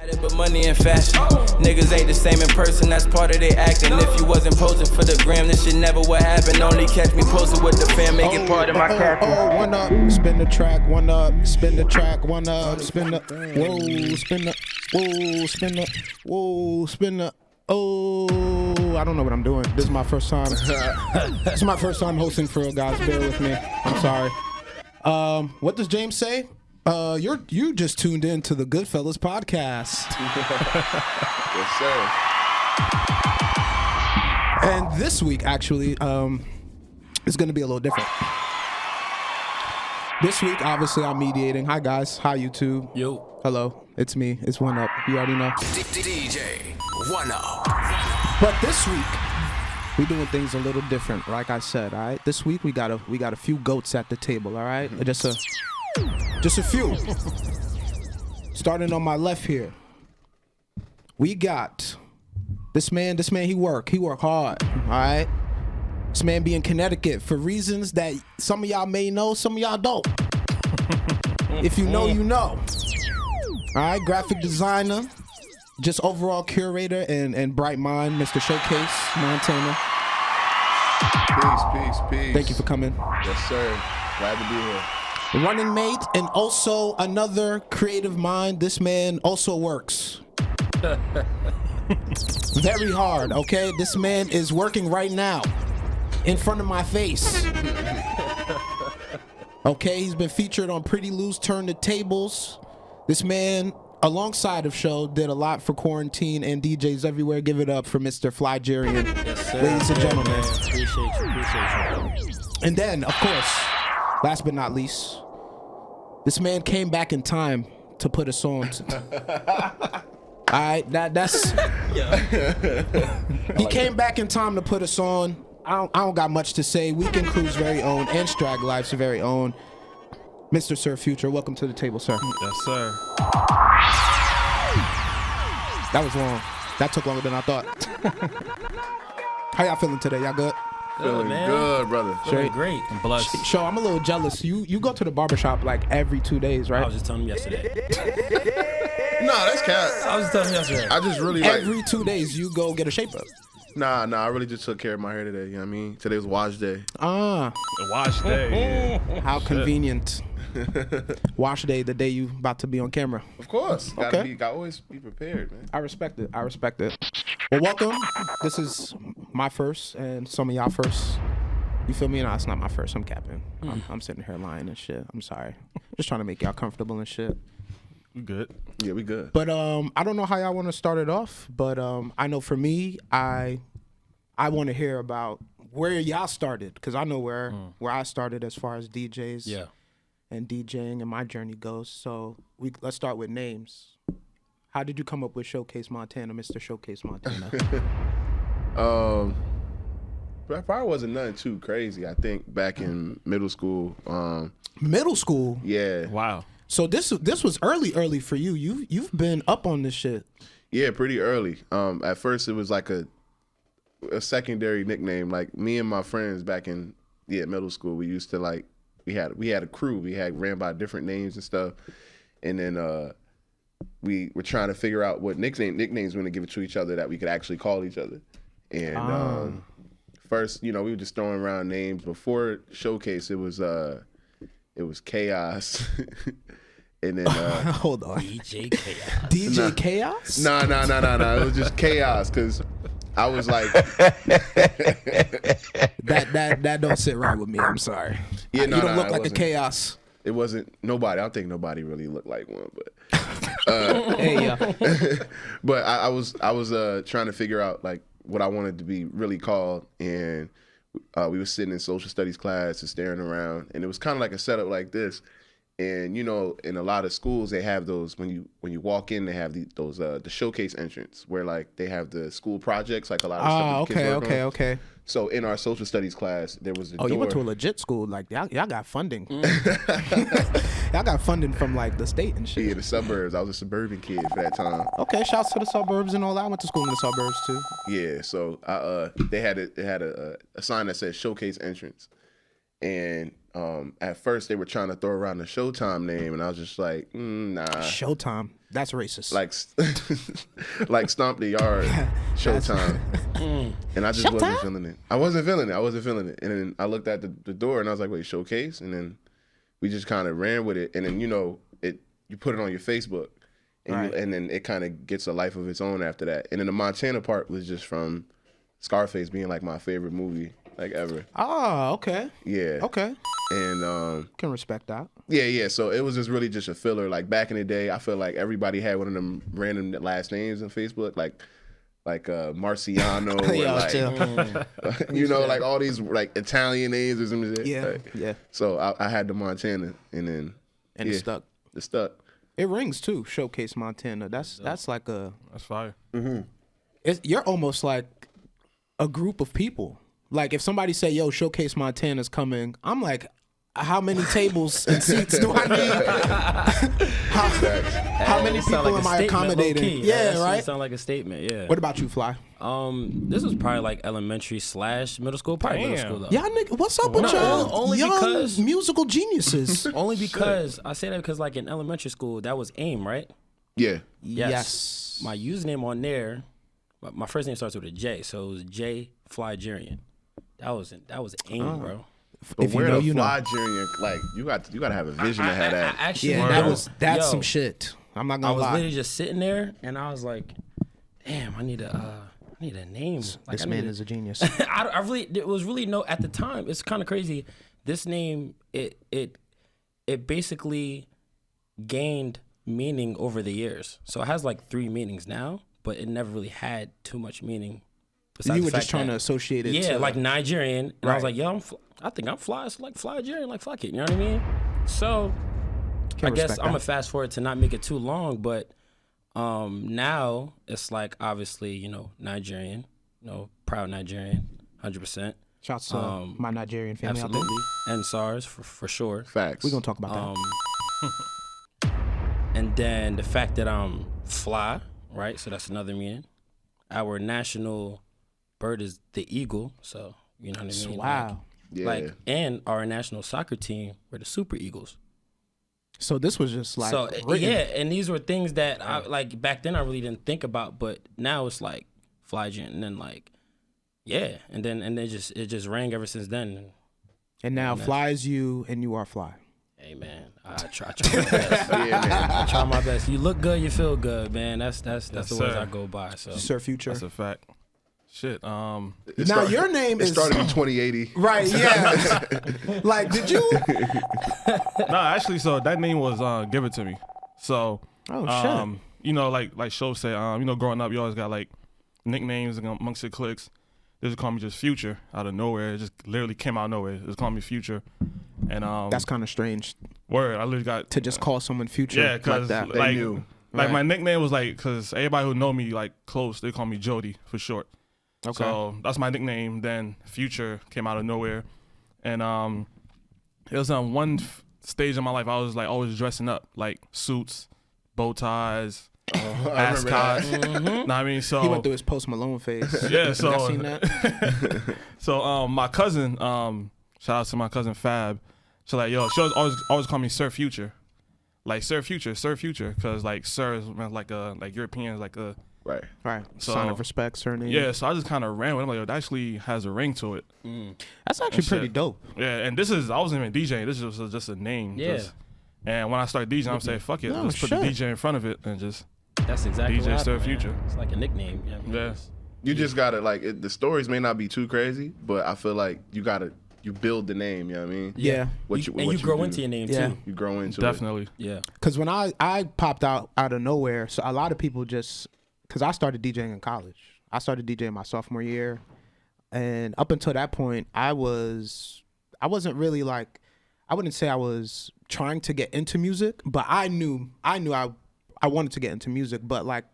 But money and fashion, niggas ain't the same in person, that's part of their acting. If you wasn't posing for the gram, this shit never would happen. Only catch me posted with the fam, make it part of my caption. One up, spin the track, one up, spin the track, one up, spin the, whoa, spin the, whoa, spin the, whoa, spin the, oh, I don't know what I'm doing. This is my first time. This is my first time hosting for real, guys. Bear with me. I'm sorry. What does James say? You just tuned in to the Goodfellas podcast. Yes, sir. And this week, actually, is going to be a little different. This week, obviously, I'm mediating. Hi, guys. Hi, YouTube. Yo. Hello. It's me. It's One Up. You already know. DJ One Up. But this week, we're doing things a little different. Like I said, all right. This week, we got a few goats at the table. All right. Just a few. Starting on my left here, we got this man. He work hard. All right. This man be in Connecticut for reasons that some of y'all may know, some of y'all don't. If you know, you know. All right. Graphic designer, just overall curator and bright mind, Mr. Showcase Montana. Peace. Thank you for coming. Yes, sir. Glad to be here. Running mate and also another creative mind. This man also works very hard, okay? This man is working right now in front of my face. Okay, he's been featured on Pretty Loose, Turn the Tables. This man, alongside of show, did a lot for quarantine and DJs everywhere. Give it up for Mr. Flygerian. Yes, sir. Ladies and gentlemen. Man. Appreciate you. And then, of course, last but not least, this man came back in time to put us on. All right, that's. He came back in time to put us on. I don't got much to say. Weekend Crew's very own and Strag Life's very own, Mr. Sir Future. Welcome to the table, sir. Yes, sir. That was long. That took longer than I thought. How y'all feeling today? Y'all good? Feeling man. good, brother. Feeling great. I'm blessed. Sure, I'm a little jealous. You go to the barbershop like every 2 days, right? I was just telling him yesterday. No, that's cat. I was just telling him yesterday. I just really like. Every 2 days you go get a shape up. Nah. I really just took care of my hair today. You know what I mean? Today was wash day. The wash day. Yeah. How convenient. Wash day, the day you about to be on camera. Of course. Okay. Gotta always be prepared, man. I respect it. Well, welcome. This is my first and some of y'all first. You feel me? No, it's not my first. I'm capping. I'm sitting here lying and shit. I'm sorry. Just trying to make y'all comfortable and shit. We good. Yeah, we good. But I don't know how y'all want to start it off, but I know for me, I want to hear about where y'all started, because I know where I started as far as DJs. Yeah. And DJing and my journey goes. So let's start with names. How did you come up with Showcase Montana, Mr. Showcase Montana? That probably wasn't nothing too crazy. I think back in middle school. Middle school? Yeah. Wow. So this was early for you. You've been up on this shit. Yeah, pretty early. At first it was like a secondary nickname. Like me and my friends back in middle school, we used to like we had a crew. We ran by different names and stuff, and then we were trying to figure out what nicknames we were gonna give it to each other that we could actually call each other. And first, we were just throwing around names. Before Showcase, it was Chaos. And then hold on, DJ Chaos. DJ Chaos? No. It was just Chaos because I was like that don't sit right with me. I'm sorry. Yeah, you don't look like a Chaos. It wasn't nobody. I don't think nobody really looked like one, but hey, yeah. But I was trying to figure out like what I wanted to be really called, and we were sitting in social studies class and staring around, and it was kind of like a setup like this. And in a lot of schools they have those when you walk in, they have those the showcase entrance where like they have the school projects, like a lot of stuff. Okay. So in our social studies class, there was a door. You went to a legit school, like y'all got funding. Y'all got funding from like the state and shit. Yeah, the suburbs. I was a suburban kid for that time. Okay, shouts to the suburbs and all that. I went to school in the suburbs too. Yeah, so they had a sign that said showcase entrance. And at first they were trying to throw around the Showtime name, and I was just like, nah. Showtime. That's racist. Like Stomp the Yard, Showtime. And I just wasn't feeling it. I wasn't feeling it. And then I looked at the door, and I was like, wait, Showcase? And then we just kind of ran with it. And then, you know, you put it on your Facebook, and, and then it kind of gets a life of its own after that. And then the Montana part was just from Scarface being like my favorite movie like ever. Oh, okay. Yeah. Okay. And can respect that. Yeah. So it was just really just a filler. Like back in the day, I feel like everybody had one of them random last names on Facebook, like Marciano, or you know, like all these like Italian names or some shit. Yeah. Like, Yeah. So I had the Montana, and then it stuck. It stuck. It rings too. Showcase Montana. That's like a. That's fire. You're almost like a group of people. Like if somebody say, "Yo, Showcase Montana's coming," I'm like, how many tables and seats do I need? how many people am I accommodating? Yeah, right. Sound like a statement. Yeah. What about you, Fly? This was probably like elementary / middle school. Probably middle school though. Y'all nigga, what's up with y'all? Only young because musical geniuses. Only because I say that because like in elementary school that was AIM, right? Yeah. Yes. My username on there, my first name starts with a J, so it was J Flygerian. That was AIM, bro. But If you where know, the you know. Flygerian, like you got to have a vision to have that. Actually, That's some shit. I'm not I gonna was lie. literally just sitting there, and I was like, "Damn, I need a name." Like, This man is a genius. I really, it was really no at the time. It's kind of crazy. This name, it basically gained meaning over the years. So it has like 3 meanings now, but it never really had too much meaning. You were just trying to associate it. Yeah, to, like Nigerian, and I was like, "Yo, I think I'm fly. It's like Flygerian, like fuck it." You know what I mean? So I guess I'm gonna fast forward to not make it too long, but now it's like obviously, you know, Nigerian, you know, proud Nigerian, 100%. Shouts to my Nigerian family out there. Absolutely, and SARS for sure. Facts. We're gonna talk about that. And then the fact that I'm fly, right? So that's another meaning. Our national bird is the eagle, so you know what I mean. Wow. And our national soccer team were the Super Eagles. So this was just like and these were things that I like back then I really didn't think about, but now it's like Flygent, and then like and then it just rang ever since then. And now Fly is you, and you are Fly. Hey man, I try my best. I try my best. You look good, you feel good, man. That's the words I go by. So Sir Future. That's a fact. Shit. Now your name is started in 2080. Right, yeah. Like, did you? Nah, actually, so that name was given to me. So, shit. You know, like Show said, you know, growing up, you always got like nicknames amongst your cliques. They just call me just Future out of nowhere. It just literally came out of nowhere. It just called me Future, and that's kind of strange. Word, I literally got to just call someone Future. Yeah, cause like that. They knew. Like my nickname was like, cause everybody who know me like close, they call me Jody for short. Okay. So that's my nickname. Then Future came out of nowhere, and it was on one stage in my life I was like always dressing up like suits, bow ties, ascots. Know what I mean? So he went through his Post Malone phase. Yeah, so I seen that. So my cousin, shout out to my cousin Fab. So like yo, she always call me Sir Future, like Sir Future, because like Sir is like Europeans like a. Right. So, sign of respect, surname. Yeah, so I just kind of ran with it. I'm like, yo, that actually has a ring to it. That's actually pretty dope. Yeah, and I wasn't even DJing. This was just a name. Yeah. And when I started DJing, I'm saying, fuck it. Let's put the DJ in front of it and just that's exactly DJ what Sir happened, Future. Man. It's like a nickname. Yeah. You just gotta like the stories may not be too crazy, but I feel like you build the name. You know what I mean? Yeah. You grow into your name too. You grow into Definitely. Yeah. Because when I popped out of nowhere, so a lot of people just. Because I started DJing in college. I started DJing my sophomore year. And up until that point, I wasn't really like, I wouldn't say I was trying to get into music, but I knew I wanted to get into music. But like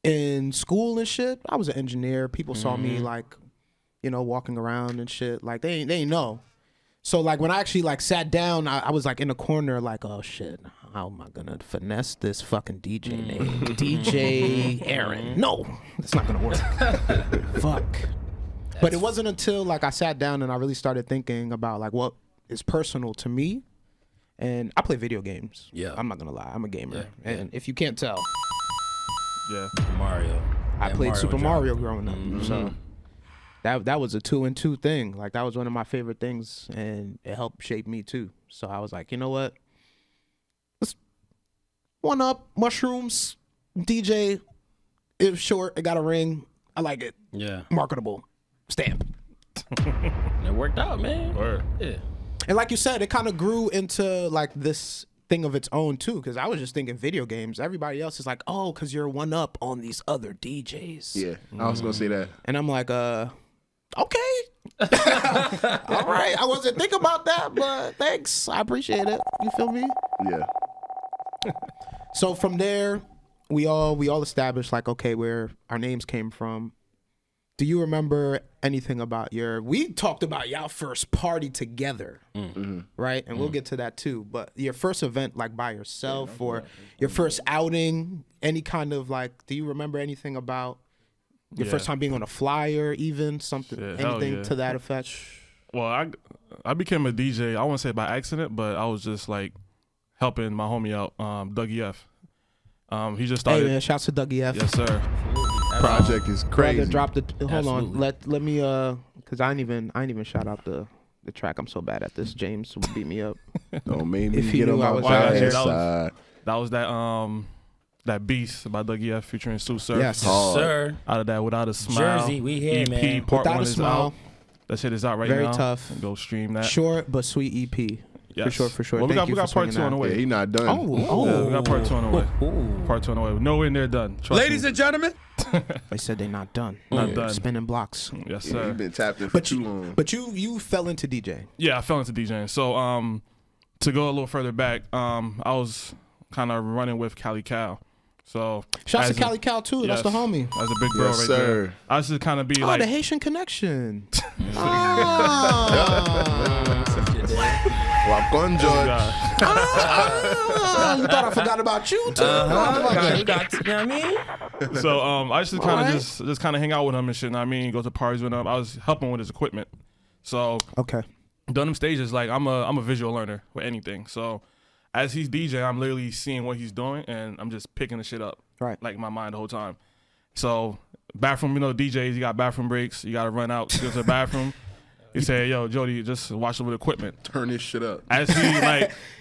in school and shit, I was an engineer. People saw me like, you know, walking around and shit. Like they ain't know. So like when I actually like sat down, I was like in a corner like, oh shit, how am I gonna finesse this fucking DJ name? DJ Aaron. No, it's not gonna work. Fuck. But it wasn't until like I sat down and I really started thinking about like what is personal to me. And I play video games. Yeah. I'm not gonna lie, I'm a gamer. Yeah, And if you can't tell, Yeah. Mario. I played Mario Super dropped. Mario growing up. So that was a 2 and 2 thing. Like that was one of my favorite things, and it helped shape me too. So I was like, you know what? Let's one up mushrooms, DJ. It was short. It got a ring. I like it. Yeah. Marketable. Stamp. It worked out, man. Word. Yeah. And like you said, it kind of grew into like this thing of its own too. Because I was just thinking video games. Everybody else is like, oh, because you're one up on these other DJs. Yeah, I was gonna say that. And I'm like, okay. All right. I wasn't thinking about that, but thanks. I appreciate it. You feel me? Yeah. So from there, we all established like, okay, where our names came from. Do you remember anything about we talked about y'all first party together, right? And we'll get to that too. But your first event like by yourself or your first outing, any kind of like, do you remember anything about your first time being on a flyer, even something, anything to that effect? Well, I became a DJ, I wouldn't say by accident, but I was just like helping my homie out, Dougie F. He just started. Hey man, shouts to Dougie F. Yes, sir. Project is crazy. Brother dropped the. Hold Absolutely. on. Let me because I ain't even shout out the track. I'm so bad at this. James will beat me up. Don't make me If he get on knew I my was bad out here. side. That was that Beast by Dougie F featuring Sue Surf. Yes. Hard. Sir. Out of that Without a Smile. Jersey, we here, EP man. part Without 1 a is Smile. out. That shit is out right Very now. tough. Go stream that. Short but sweet EP. Yes. For sure. Well, we Thank you got for part swinging 2 on the that. way. Yeah, he not done. Yeah, we got part 2 on the way. Ooh. Part 2 on the way. Nowhere near done. Trust Ladies me. and gentlemen, They said they not done. Not done. Spinning blocks. Yes, Yeah, sir. he been tapped in for But too long. you fell into DJ. Yeah, I fell into DJing. So to go a little further back, I was kind of running with Cali Cal. So Shouts to as a- Cali Cal too. That's the yes, homie. That's a big bro Yes, right sir. there. I was just kind of be Oh, like, the Haitian connection. Walk on, George. You thought I forgot about you too? You got, you know what I mean? so I used to kind of Alright. just kind of hang out with him and shit. You know what I mean, go to parties with him. I was helping with his equipment. So Okay. done them stages, like I'm a visual learner with anything. So as he's DJ, I'm literally seeing what he's doing and I'm just picking the shit up. Right. Like in my mind the whole time. So bathroom, DJs, you got bathroom breaks, you gotta run out, go to the bathroom. You say, yo, Jody, just watch over the equipment. Turn this shit up. As he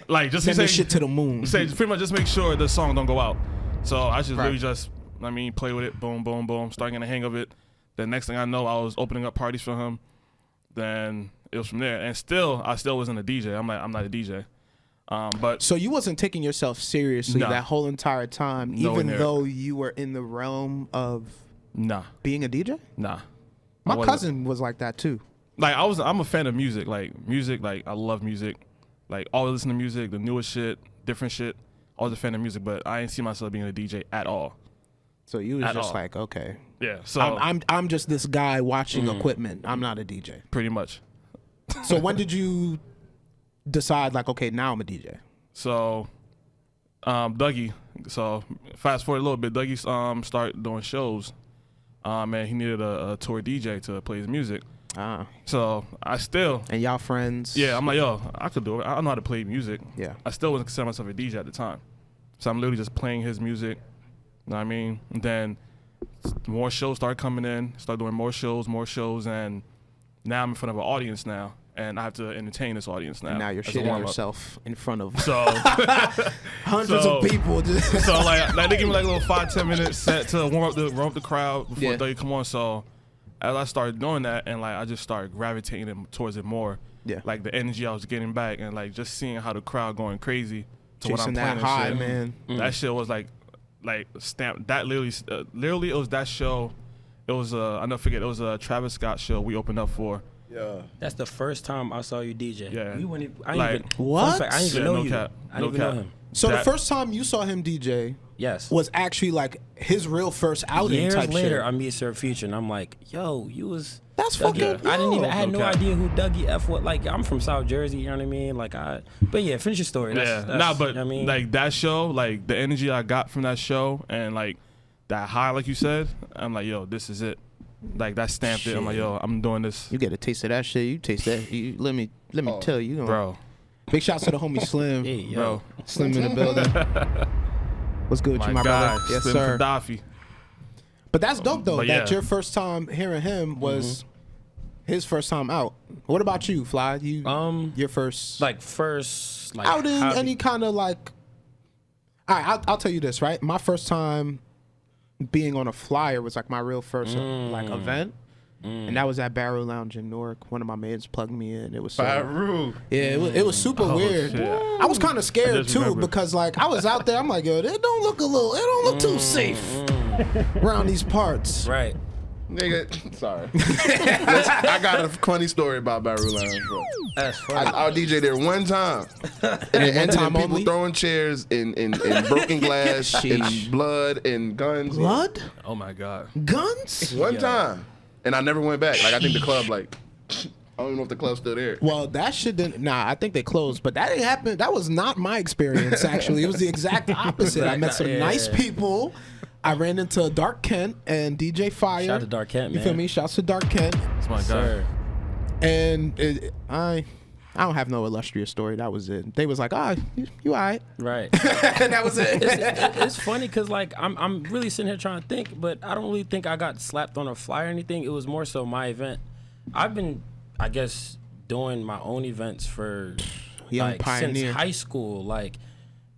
like just Send say this shit to the moon. say pretty much just make sure the song don't go out. So I just literally just play with it, boom, boom, boom, starting getting the hang of it. Then next thing I know, I was opening up parties for him. Then it was from there. And I still wasn't a DJ. I'm not a DJ. But So you wasn't taking yourself seriously Nah. that whole entire time, Nowhere even near. though you were in the realm of nah. being a DJ? I My wasn't. cousin was like that too. Like I'm a fan of music. Like I love music. Like always listen to music, the newest shit, different shit. Always a fan of music, but I ain't see myself being a DJ at all. So you was At just all. like, okay, Yeah. So I'm just this guy watching equipment. I'm not a DJ. pretty much. So when did you decide like, okay, now I'm a DJ? So Dougie. So fast forward a little bit, Dougie started doing shows. And he needed a tour DJ to play his music. So I still, And y'all friends? yeah, I'm like, yo, I could do it. I know how to play music. Yeah. I still wasn't consider myself a DJ at the time. So I'm literally just playing his music. You know what I mean? And then more shows started coming in, started doing more shows, and now I'm in front of an audience now. And I have to entertain this audience now. And now you're as a shitting warm-up. yourself in front of So, hundreds of people. so like they give me like a little 5-10 minute set to warm up the crowd before Yeah. they come on. So as I started doing that, and like I just started gravitating towards it more. Yeah. Like the energy I was getting back, and like just seeing how the crowd going crazy to what I'm Chasing playing. that and high, shit. man. That shit was like stamped. That literally it was that show. It was I never forget. It was a Travis Scott show we opened up for. Yeah. That's the first time I saw you DJ. Yeah. You wouldn't even, Like, what? Fun fact, I didn't even Yeah, know no you. cap. I No didn't even know cap. him. So the That- first time you saw him DJ Yes. was actually like his real first outing Years type later, shit. I meet Sir Future, and I'm like, yo, you was. That's Dougie. fucking. I didn't even. I had No no cap. idea who Dougie F was. Like, I'm from South Jersey. You know what I mean? Like, But yeah, finish your story. That's, Yeah, nah, but you know what I mean, like that show, like the energy I got from that show, and like that high, like you said, I'm like, yo, this is it. like that stamped it. I'm like, yo, I'm doing this. You get a taste of that shit. You taste that. Let me tell you, bro. Big shouts to the homie Slim. Hey, yo. Bro. Slim in the building. What's good with you, my guy, brother? Yes, Slim sir. Gaddafi. But that's dope though. But that yeah. your first time hearing him was his first time out. What about you, Fly? Your first first outing, hobby. any kind of like. All right, I'll tell you this, right? My first time being on a flyer was like my real first like event. And that was at Barrow Lounge in Newark. One of my mates plugged me in. It was so, Barrow. yeah, it was super weird. Shit. I was kind of scared just too remembered. because like I was out there. I'm like, yo, it don't look too safe around these parts. Right. Nigga, sorry. I got a funny story about Barrow Lounge, bro. That's funny. I DJ there one time. And it ended in people throwing chairs in broken glass and blood and guns. Blood, Oh my god. guns. One time. And I never went back. Like, I think the club, like, I don't even know if the club's still there. Well, that shit didn't. Nah, I think they closed. But that didn't happen. That was not my experience. Actually, it was the exact opposite. I met some nice people. I ran into Dark Kent and DJ Fire. Shout out to Dark Kent, man. You feel me? Shouts to Dark Kent. That's my guy. Sir. And I don't have no illustrious story. That was it. They was like, you all right. Right. And that was it. It's funny because like I'm really sitting here trying to think, but I don't really think I got slapped on a flyer or anything. It was more so my event. I've been, I guess, doing my own events for Young like pioneer. since high school. Like,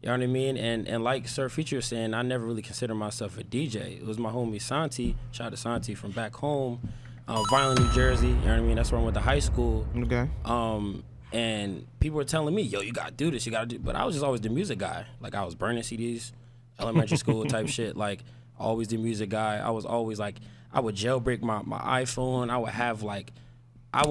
you know what I mean? And like Sir Future was saying, I never really considered myself a DJ. It was my homie Santi. Shout out to Santi from back home, Violent, New Jersey. You know what I mean? That's where I went to high school. Okay. And people were telling me, yo, you gotta do this, you gotta do. But I was just always the music guy. Like, I was burning CDs, elementary school type shit. Like, always the music guy. I was always like, I would jailbreak my iPhone. I would have like, I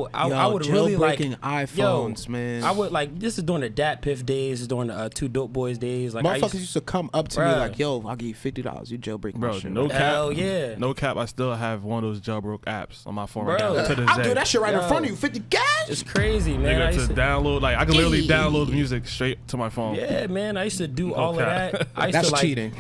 would really like jailbreaking iPhones, man. I would like, this is during the Dat Piff days, this is during the Two Dope Boys days. Like, Motherfuckers used to come up to me Bruh. like, yo, I'll give you $50. You jailbreak my Bro, shit. no cap. Hell yeah. No cap. I still have one of those jailbroke apps on my phone Bro. right now. To this I'll day. do that shit right in Yo. front of you. 50 cash? It's crazy, man. I Nigga, used to to, download, like I can literally download music straight to my phone. yeah, man. I used to do all of cap. that. I used That's to like cheating.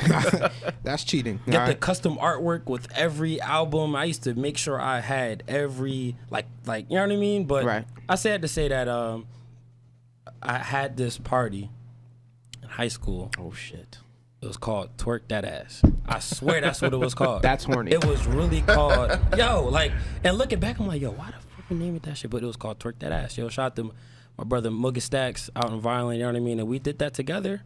That's cheating. get all the right? custom artwork with every album. I used to make sure I had every like you know what I mean. But Right. I said to say that I had this party in high school. Oh, shit. It was called Twerk That Ass. I swear that's what it was called. That's horny. It was really called, yo, like, and looking back, I'm like, yo, why the fuck we name it that shit? But it was called Twerk That Ass. Yo, shout out to my brother Mugga Stacks out in Violent, you know what I mean? And we did that together.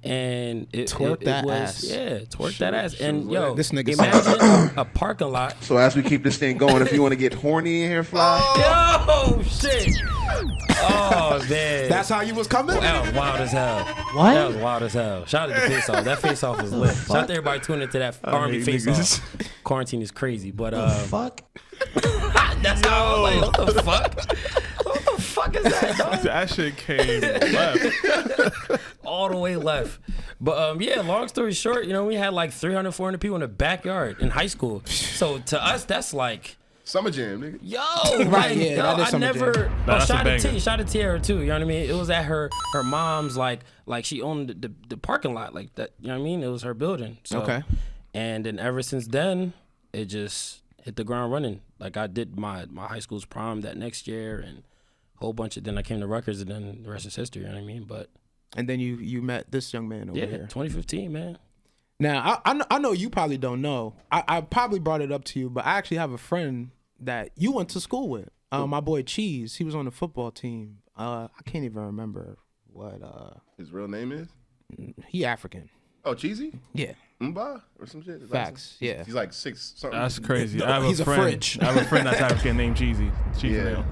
And it That was, ass. Yeah, twerk that ass. And yo, This nigga imagine a parking lot. So as we keep this thing going, if you want to get horny in here, Fly. Yo, shit. Oh, man. That's how you was coming? That was wild as hell. What? That was wild as hell. Shout out to Face Off. That Face Off was lit. Shout out to everybody tuning into that R&B hate Face niggas. Off. Quarantine is crazy, but Fuck. that's how I was like, what the fuck? What the fuck is that, dog? That shit came left. All the way left. But yeah, long story short, you know, we had like 300, 400 people in the backyard in high school. So to us, that's like, Summer Jam, nigga. yo, Right, like, yeah, yo, that is I Summer never. Jam. Oh, that's a shout out banger. to shout out to Tierra too. You know what I mean? It was at her mom's like she owned the parking lot like that. You know what I mean? It was her building. So, Okay. And then ever since then, it just hit the ground running. Like I did my high school's prom that next year and a whole bunch of. Then I came to Rutgers and then the rest is history. You know what I mean? But And then you met this young man over yeah, here. 2015, man. Now, I know you probably don't know. I probably brought it up to you, but I actually have a friend that you went to school with. My boy Cheese. He was on the football team. I can't even remember what. His real name is? He African. Oh, Cheesy? Yeah. Mba or some shit? Is that Facts. some- Yeah. He's like 6 something. That's crazy. I have He's a a friend. fridge. I have a friend that's African named Cheesy. Cheesy Yeah. name.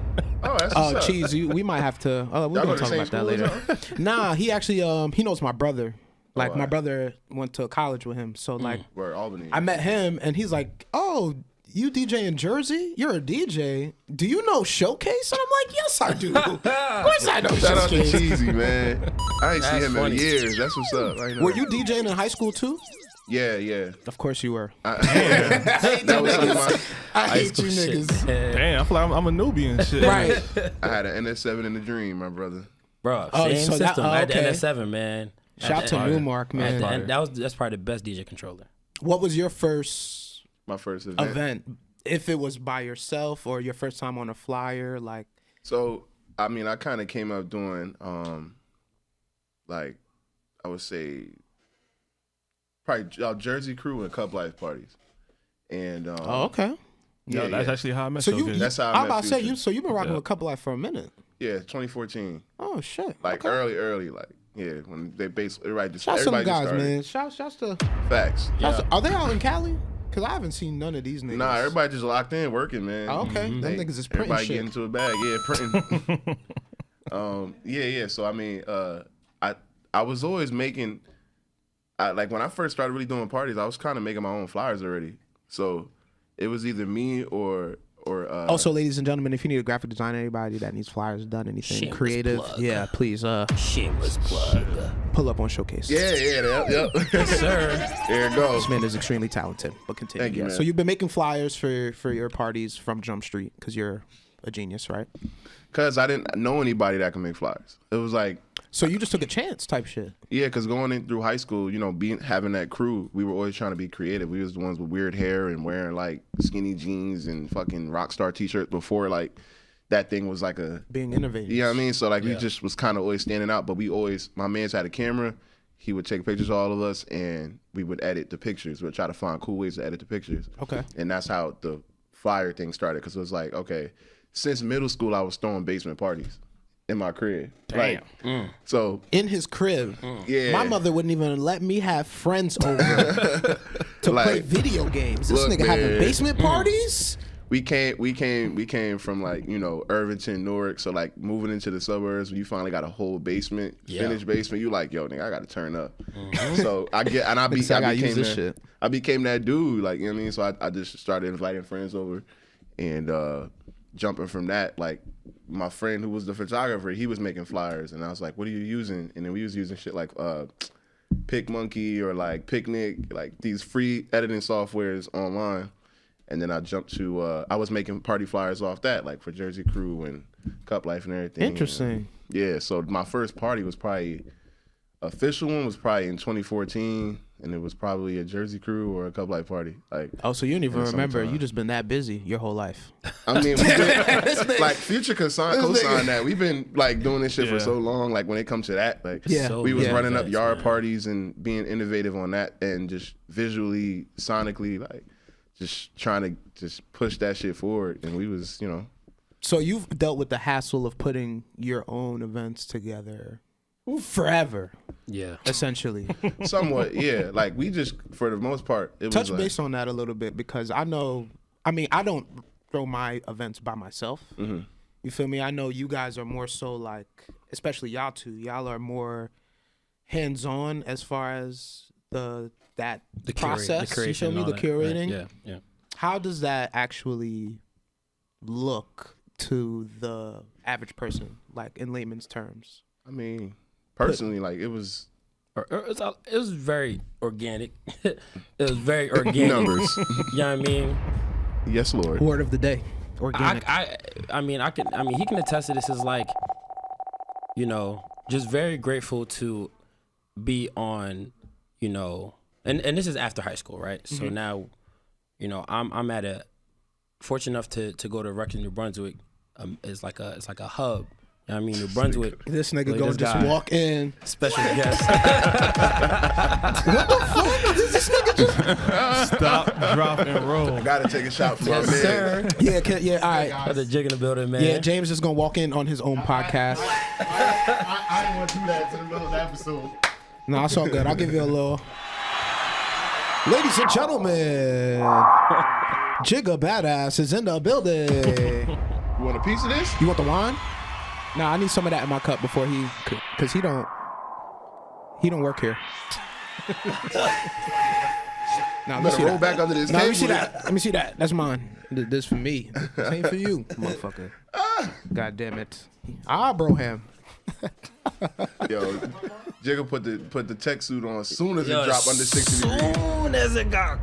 Oh, that's what's up. Cheese. We might have to. We're Y'all go gonna to talk the about that same later. school or Nah, he actually he knows my brother. Like my alright. brother went to college with him, so like Where Albany. I met him and he's like, "Oh, you DJ in Jersey? You're a DJ. Do you know Showcase?" And I'm like, "Yes, I do. Of course I know Shout out to Showcase." Cheesy, man. I ain't seen That's him funny. in years. That's what's up. I know. Were you DJing in high school too? Yeah. Of course you were. That was some of my. I hate you niggas. Damn, I feel like I'm a newbie and shit. Right. I had an NS7 in the dream, my brother. Bro, Oh, same so that- system. I had the okay. NS7, man. Shout to Newmark, man. That's probably the best DJ controller. What was your first My first event. if it was by yourself or your first time on a flyer, like. So I mean, I kind of came up doing, like, I would say, probably Jersey Crew and Cup Life parties, and okay. Yeah, that's actually how I met. So that's how I I'm met about to say Future. So you've been rocking with Cup Life for a minute. Yeah, 2014. Oh shit! Like early, like when they basically Shout some everybody just guys, started. man. Shouts to. Facts. Are they out in Cali? Cause I haven't seen none of these niggas. Nah, everybody just locked in working, man. Oh, okay, them niggas is printing everybody shit. get into a bag, printing. Yeah. So I mean, I was always making. Like when I first started really doing parties, I was kind of making my own flyers already. So it was either me or. Also, ladies and gentlemen, if you need a graphic designer, anybody that needs flyers done, anything Shameless creative, plug. yeah, please Shameless plug. pull up on Showcase. Yep. Yes, sir. There it goes. This man is extremely talented. But continue. Thank you, man. So you've been making flyers for your parties from Jump Street because you're a genius, right? Because I didn't know anybody that could make flyers. It was like, So you just took a chance type shit. yeah, because going in through high school, you know, having that crew, we were always trying to be creative. We was the ones with weird hair and wearing like skinny jeans and fucking rock star t-shirts before like that thing was like a Being innovative. you know what I mean? So like we just was kind of always standing out, but we always, my man's had a camera. He would take pictures of all of us and we would edit the pictures. We'd try to find cool ways to edit the pictures. Okay. And that's how the flyer thing started, because it was like, okay, since middle school, I was throwing basement parties in my crib. Damn. Like, so In his crib. yeah, My mother wouldn't even let me have friends over to play Like, video games. This look, nigga having man. basement parties? we came from like, you know, Irvington, Newark. So like moving into the suburbs, when you finally got a whole basement, finished basement, you like, yo, nigga, I got to turn up. So I became that dude, like, you know what I mean? So I just started inviting friends over, and jumping from that, like my friend who was the photographer, he was making flyers, and I was like, what are you using? And then we was using shit like PicMonkey or like Picnic, like these free editing softwares online. And then I jumped to I was making party flyers off that, like for Jersey Crew and Cup Life and everything. Interesting. Yeah, so my first party was probably, official one was probably in 2014, and it was probably a Jersey Crew or a Cup Life party. Like, Oh, so you don't even in the remember. summertime. You just been that busy your whole life. I mean, we've been, like Future co-signed that. We've been like doing this shit for so long. Like when it comes to that, like Yeah. we was Yeah. running up Facts, yard man. parties and being innovative on that, and just visually, sonically, like just trying to just push that shit forward. And we was, you know, So you've dealt with the hassle of putting your own events together forever, Yeah. essentially. somewhat, yeah. Like we just, for the most part, it Touch was like, base on that a little bit, because I know, I mean, I don't throw my events by myself. Mm-hmm. You feel me? I know you guys are more so like, especially y'all two, y'all are more hands-on as far as the process. You feel me? The curating. Right. Yeah. How does that actually look to the average person, like in layman's terms? I mean, personally, like it was It was very organic. It was very organic. numbers. You know what I mean? Yes, Lord. Word of the day. Organic. I mean, he can attest to this. Is like, you know, just very grateful to be on, you know, and this is after high school, right? Mm-hmm. So now, you know, I'm at a fortunate enough to go to Rutgers, New Brunswick. It's like a hub. You know what I mean? New Brunswick. This nigga Look, gonna this just guy. walk in. Special guest. Stop, drop, and roll. Gotta take a shot from Yes, my man. sir. Yeah, all right. Got the jig in the building, man. Yeah, James is gonna walk in on his own podcast. I didn't want to do that to the middle of the episode. No, it's all good. I'll give you a little. Ladies and gentlemen, Jigga Badass is in the building. You want a piece of this? You want the wine? Nah, I need some of that in my cup before because he don't work here. Now Better roll back under this Now, table. let me see that. Let me see that. That's mine. This for me. This ain't for you, motherfucker. God damn it. Bro him. Yo, Jigga put the tech suit on as soon as Yo, it dropped under 60 degrees. soon as it got,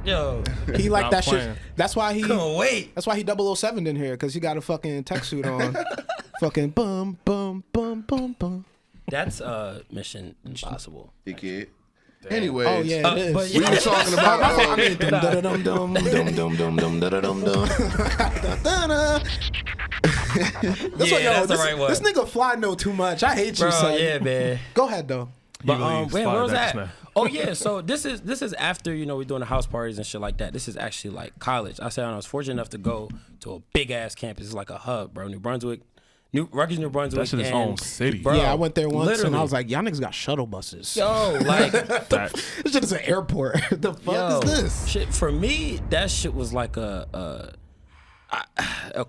He like Not that playing. shit. That's why he. couldn't wait. That's why he 007 in here, because he got a fucking tech suit on. Fucking bum bum bum bum bum. That's Mission Impossible. You kid. Anyways, Oh yeah, it is. but we were talking about. I mean, That's the right one. This nigga fly know too much. I hate you, Bro, son. yeah, man. Go ahead though. But leaves where fire was back that? now. Oh yeah, so this is after we're doing the house parties and shit like that. This is actually like college. I said I was fortunate enough to go to a big ass campus. It's like a hub, bro. Rutgers, New Brunswick. That shit is own city. Bro, Yeah, I went there once literally. and I was like, y'all niggas got shuttle buses. Yo, like Facts. This shit is an airport. The fuck is this? Shit for me, that shit was like a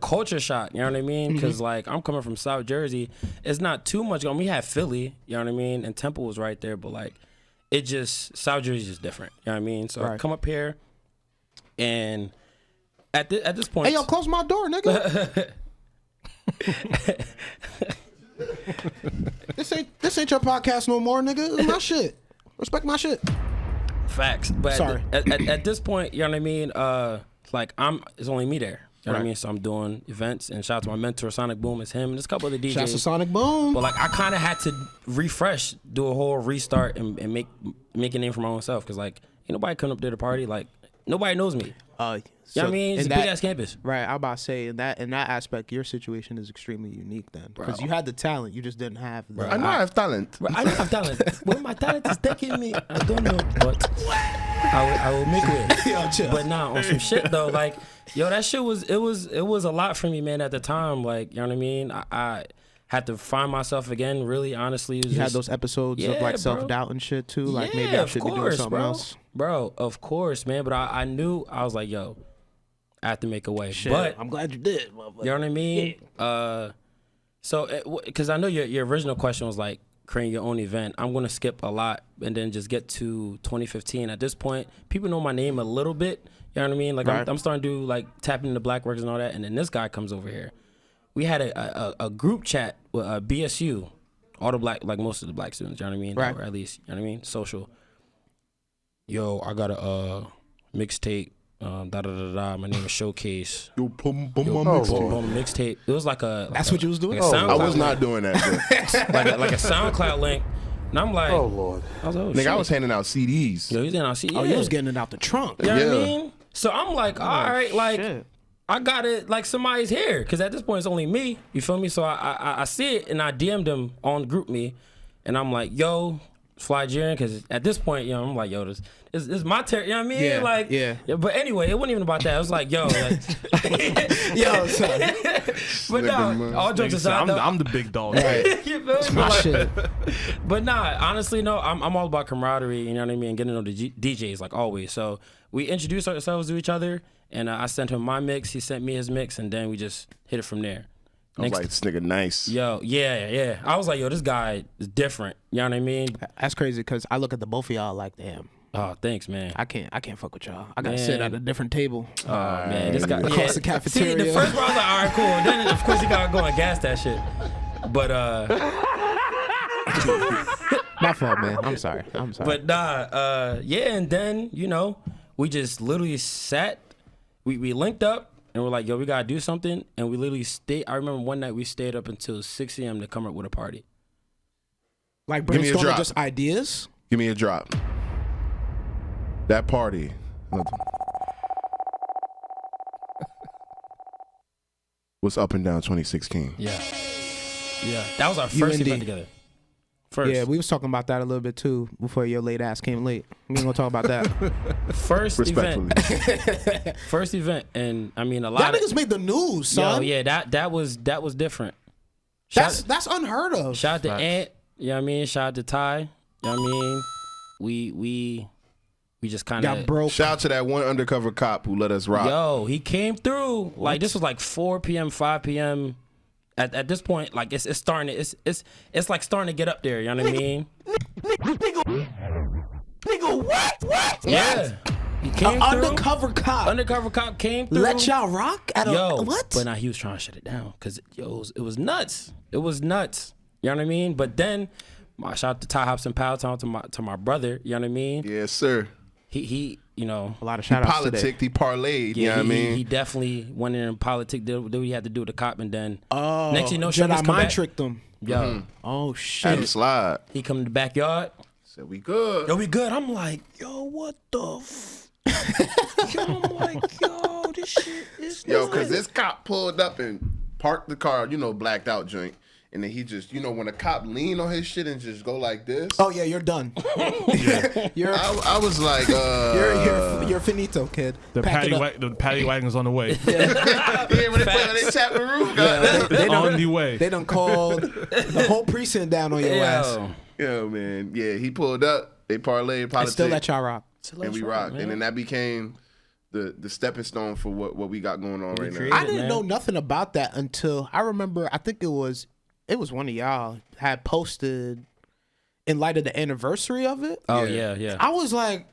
culture shock. You know what I mean? Because like I'm coming from South Jersey, it's not too much going. We had Philly, you know what I mean, and Temple was right there, but like it just South Jersey is different. You know what I mean? So I come up here, and at this point, Hey, yo, close my door, nigga. This ain't your podcast no more, nigga. It's my shit. Respect my shit. facts. But Sorry. At this point, you know what I mean? Like it's only me there. You know what I mean? So I'm doing events, and shout out to my mentor, Sonic Boom. It's him, and there's a couple of the DJs. Shouts to Sonic Boom. But like I kind of had to refresh, do a whole restart, and make a name for my own self. Because like ain't nobody coming up there to party. Like nobody knows me. You know what I mean? It's a big ass campus. Right, I'm about to say in that aspect, your situation is extremely unique then, because you had the talent, you just didn't have the. I know I have talent. I don't have talent. Where my talent is taking me, I don't know, but I will make it. Yo, chill. But nah, on some shit though, like yo, that shit was it was a lot for me, man. At the time, like you know what I mean. I had to find myself again. Really, honestly, it was You had just, those episodes of like self doubt and shit too. Like maybe yeah, I should be doing something bro. else. Bro, of course, man. But I knew I was like, yo, I have to make a way. Shit, But I'm glad you did. you know what I mean? Yeah. So, because I know your original question was like creating your own event. I'm gonna skip a lot and then just get to 2015. At this point, people know my name a little bit. You know what I mean? Like I'm starting to do like tapping into black workers and all that. And then this guy comes over here. We had a group chat with BSU, all the black, like most of the black students. You know what I mean? Right. Or at least you know what I mean? Social. Yo, I got a mixtape. My name is Showcase. Yo, boom, Mixtape. It was like a. That's what you was doing? Like a I SoundCloud was not link. doing that. like a SoundCloud link, and I'm like, oh Lord, I was like, oh, Nigga, shit. I was handing out CDs. Yo, he's in our CD. Oh, you was getting it out the trunk. You know what I Yeah. mean? So I'm like, all right, like shit. I got it. Like somebody's here, because at this point it's only me. You feel me? So I see it, and I DM'd him on Group Me, and I'm like, yo, Fly Jiren, because at this point, you know, I'm like, yo, this is my territory. You know what I mean? Yeah, like, yeah. But anyway, it wasn't even about that. It was like, yo, like, Yo, son. but no, all jokes Nigga said, aside, though, I'm the big dog. Right. you feel me? My Like, shit. But nah, honestly, no, I'm all about camaraderie, you know what I mean, and getting to know the DJs, like always. So we introduced ourselves to each other, and I sent him my mix, he sent me his mix, and then we just hit it from there. I was like, this nigga nice. Yo, yeah. I was like, yo, this guy is different. You know what I mean? That's crazy because I look at the both of y'all like, damn, Oh, thanks, man. I can't fuck with y'all. I gotta Man. sit at a different table. Oh, man. This guy, Across the cafeteria. See, the first part I was like, all right, cool. Then, of course, you gotta go and gas that shit. But, My fault, man. I'm sorry. But nah, yeah, and then, you know, we just literally sat, we linked up, and we're like, yo, we gotta do something, and we literally stayed. I remember one night we stayed up until 6 a.m. to come up with a party. Like Give me a brainstorming drop. just ideas. Give me a drop. That party. Was Up and Down 2016. Yeah. That was our first UND. event together. First. Yeah, we was talking about that a little bit too before your late ass came late. We ain't gonna talk about that. First Respectfully. event. First event, and I mean a lot. Y'all niggas made the news, son. Yo, yeah, that was different. That's unheard of. Shout out to Ant. You know what I mean? Shout out to Ty. You know what I mean? We just kind Got of broke. Shout out to that one undercover cop who let us rock. Yo, he came through. Like this was like 4 p.m., 5 p.m. At this point, like it's starting to, it's like starting to get up there. You know what I mean? Nigga, what? Yeah. He came through. Undercover cop. Undercover cop came through. Let y'all rock at Yo, a what? But now he was trying to shut it down because it was nuts. It was nuts. You know what I mean? But then, my shout out to Ty Hobson Powell, to my brother. You know what I mean? Yes, sir. He you know. A lot of shout outs today. Politicked, he parlayed, you Yeah, know what I mean? he definitely went in and politic. Did what he had to do with the cop, and then Oh, next thing you know, Jedi Sugar's come mind back. tricked them. Yo, Oh Had shit. to slide. he come to the backyard. said, we good. Yo, we good. I'm like, yo, what the yo, I'm like, yo, this shit is Yo, because this cop pulled up and parked the car, blacked out joint. And then he just, when a cop lean on his shit and just go like this. Oh yeah, you're done. I was like, you're finito, kid. The paddy wagon's on the way. Yeah, when they tap the roof. They On the way. They done called the whole precinct down on your ass. Yo, man. Yeah, he pulled up. They parlayed politics. And still let y'all rock. And we rocked. And then that became the stepping stone for what we got going on right now. I didn't know nothing about that until I remember, I think it was one of y'all had posted in light of the anniversary of it. Oh, yeah. I was like,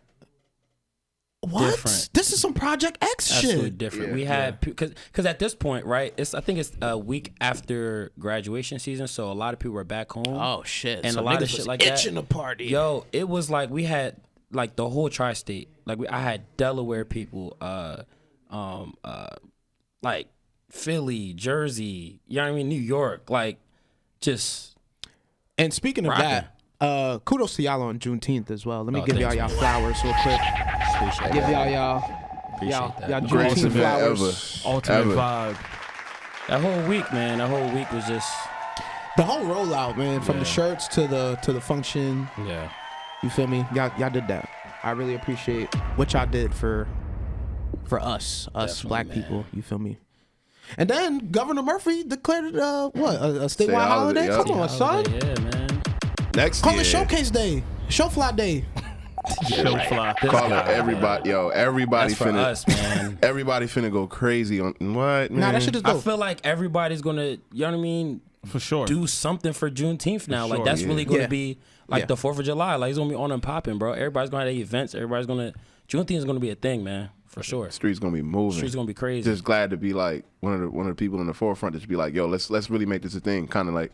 what? Different. This is some Project X shit. Absolutely different. Yeah, we had, because at this point, right, I think it's a week after graduation season, so a lot of people were back home. Oh, shit. And so a lot of niggas shit was like that. itching to party. Yo, it was like we had, like, the whole tri-state. Like, I had Delaware people, like, Philly, Jersey, you know what I mean, New York, like, just. And speaking of that, kudos to y'all on Juneteenth as well. Let me give y'all flowers real quick. Appreciate Give that. y'all that. Juneteenth flowers. Ultimate vibe. That whole week, man, was just. The whole rollout, man, from the shirts to the function. Yeah. You feel me? Y'all did that. I really appreciate what y'all did for us Definitely, black man. people. You feel me? And then Governor Murphy declared it a statewide holiday. Yep. Come on, son. Yeah, man. Next Call year. it Showcase Day, Showfly Day. Show fly. Call it everybody. Yo, everybody That's for finna. us, man. Everybody finna go crazy on what, man? Nah, that shit is I dope. feel like everybody's gonna, you know what I mean, For sure. do something for Juneteenth now. Like sure, that's yeah. really gonna Yeah. be like Yeah. the 4th of July. Like it's gonna be on and popping, bro. Everybody's gonna have events. Juneteenth is gonna be a thing, man, for sure. Street's gonna be moving. Street's gonna be crazy. Just glad to be like one of the people in the forefront. Just be like, yo, let's really make this a thing. Kind of like,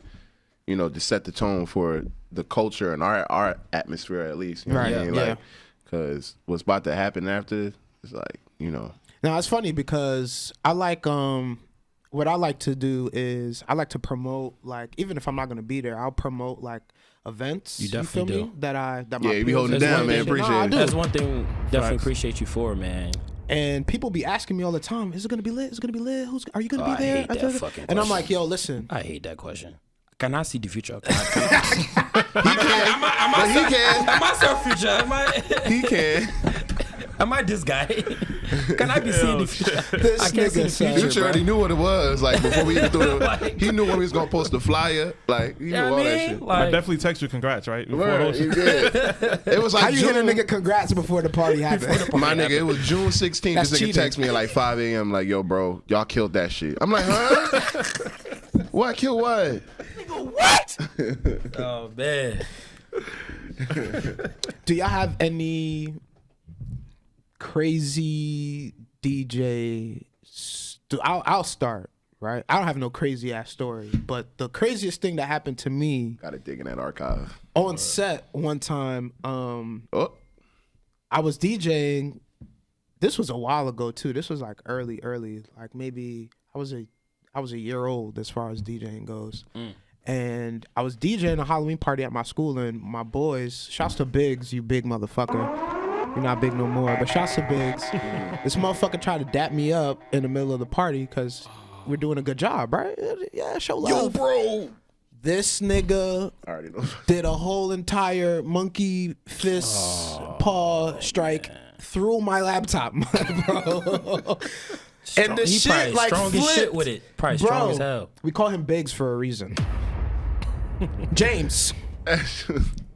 to set the tone for the culture and our atmosphere at least. You know Right, what I mean? yeah. Like, because what's about to happen after is like, Now it's funny because I like what I like to do is I like to promote, like, even if I'm not gonna be there, I'll promote like events. You feel definitely me? do. That Yeah, you be holding it down, man. Appreciate it. That's one thing. Definitely appreciate you for, man. And people be asking me all the time, is it gonna be lit? Is it gonna be lit? Are you gonna be I there? hate that fucking And I'm question. like, yo, listen. I hate that question. Can I see the future? He can. But he can. Am I so future? Am I? He can. Am I this guy? Can I be seeing the future? This I can't see nigga, the son. future. Future bro. already knew what it was. Like before we even threw Like- he knew when we was gonna post the flyer. Like he knew all that shit. I Like, definitely text you congrats, right? Before Word, those- he did. It was like How you hit a June. nigga congrats before the party happened? My nigga, it was June 16th. That's This nigga cheating. text me at like 5 a.m. Like, yo, bro, y'all killed that shit. I'm like, huh? What? Kill what? oh man. Do y'all have any crazy DJ? I'll start, right? I don't have no crazy ass story, but the craziest thing that happened to me Gotta dig in that archive. on set one time, Oh, I was DJing. This was a while ago too. This was like early, like maybe I was a year old as far as DJing goes. And I was DJing a Halloween party at my school, and my boys, shouts to Biggs, you big motherfucker. You're not big no more, but shouts to Biggs. This motherfucker tried to dap me up in the middle of the party because we're doing a good job, right? Yeah, show love. yo, bro. This nigga I already know. did a whole entire monkey fist paw strike through my laptop, bro. And the He shit probably like strong as flipped. shit with it. Probably strong as hell. We call him Biggs for a reason. James.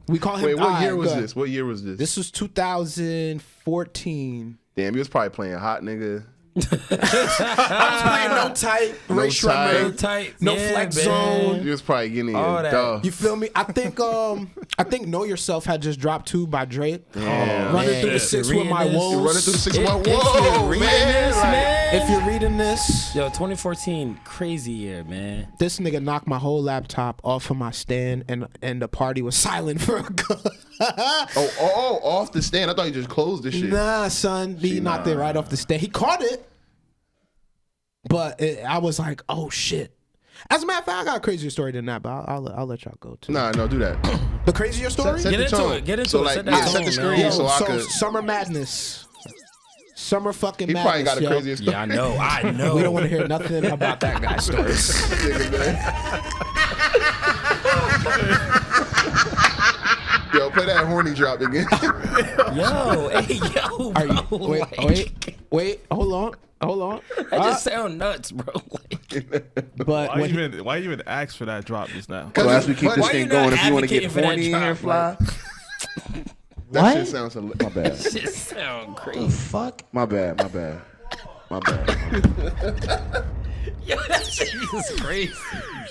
We call him. Wait, what year Alright, was good. this? What year was this? This was 2014. Damn, he was probably playing hot nigga. I was playing No Tight, Ray Tight. Shremmer, Tight. No Yeah, Flex man. Zone. He was probably getting All a that. duh. You feel me? I think Know Yourself had just dropped 2 by Drake. Damn. Running man. through the If 6 you're with my reading this- You're woes. running through the 6 If- one. if you're Whoa, reading man. this, Like, man. If you're reading this, Yo, 2014, crazy year, man. this nigga knocked my whole laptop off of my stand, and the party was silent for a good. oh, off the stand. I thought you just closed this shit. Nah, son, he knocked it right off the stand. He caught it, but I was like, oh shit. As a matter of fact, I got a crazier story than that, but I'll let y'all go too. Nah, no, do that. The crazier story? Set Get the into tone. it. Get into so it. Like, Set that yeah, tone, set the screen man. so I could. Summer Madness. Summer fucking He madness. probably got a yo. crazier story. Yeah, I know. We don't want to hear nothing about that guy's stories. Yo, play that horny drop again. Yo, hey, yo, Are you, bro. wait, hold on. That just sound nuts, bro. But Why when you even ask for that drop just now? So as we keep this Why thing you going, not if you want to get advocating for that horny in here, drop, fly. That shit sounds hilarious. My bad. Shit sound crazy. Fuck. My bad. Yo, that shit is crazy.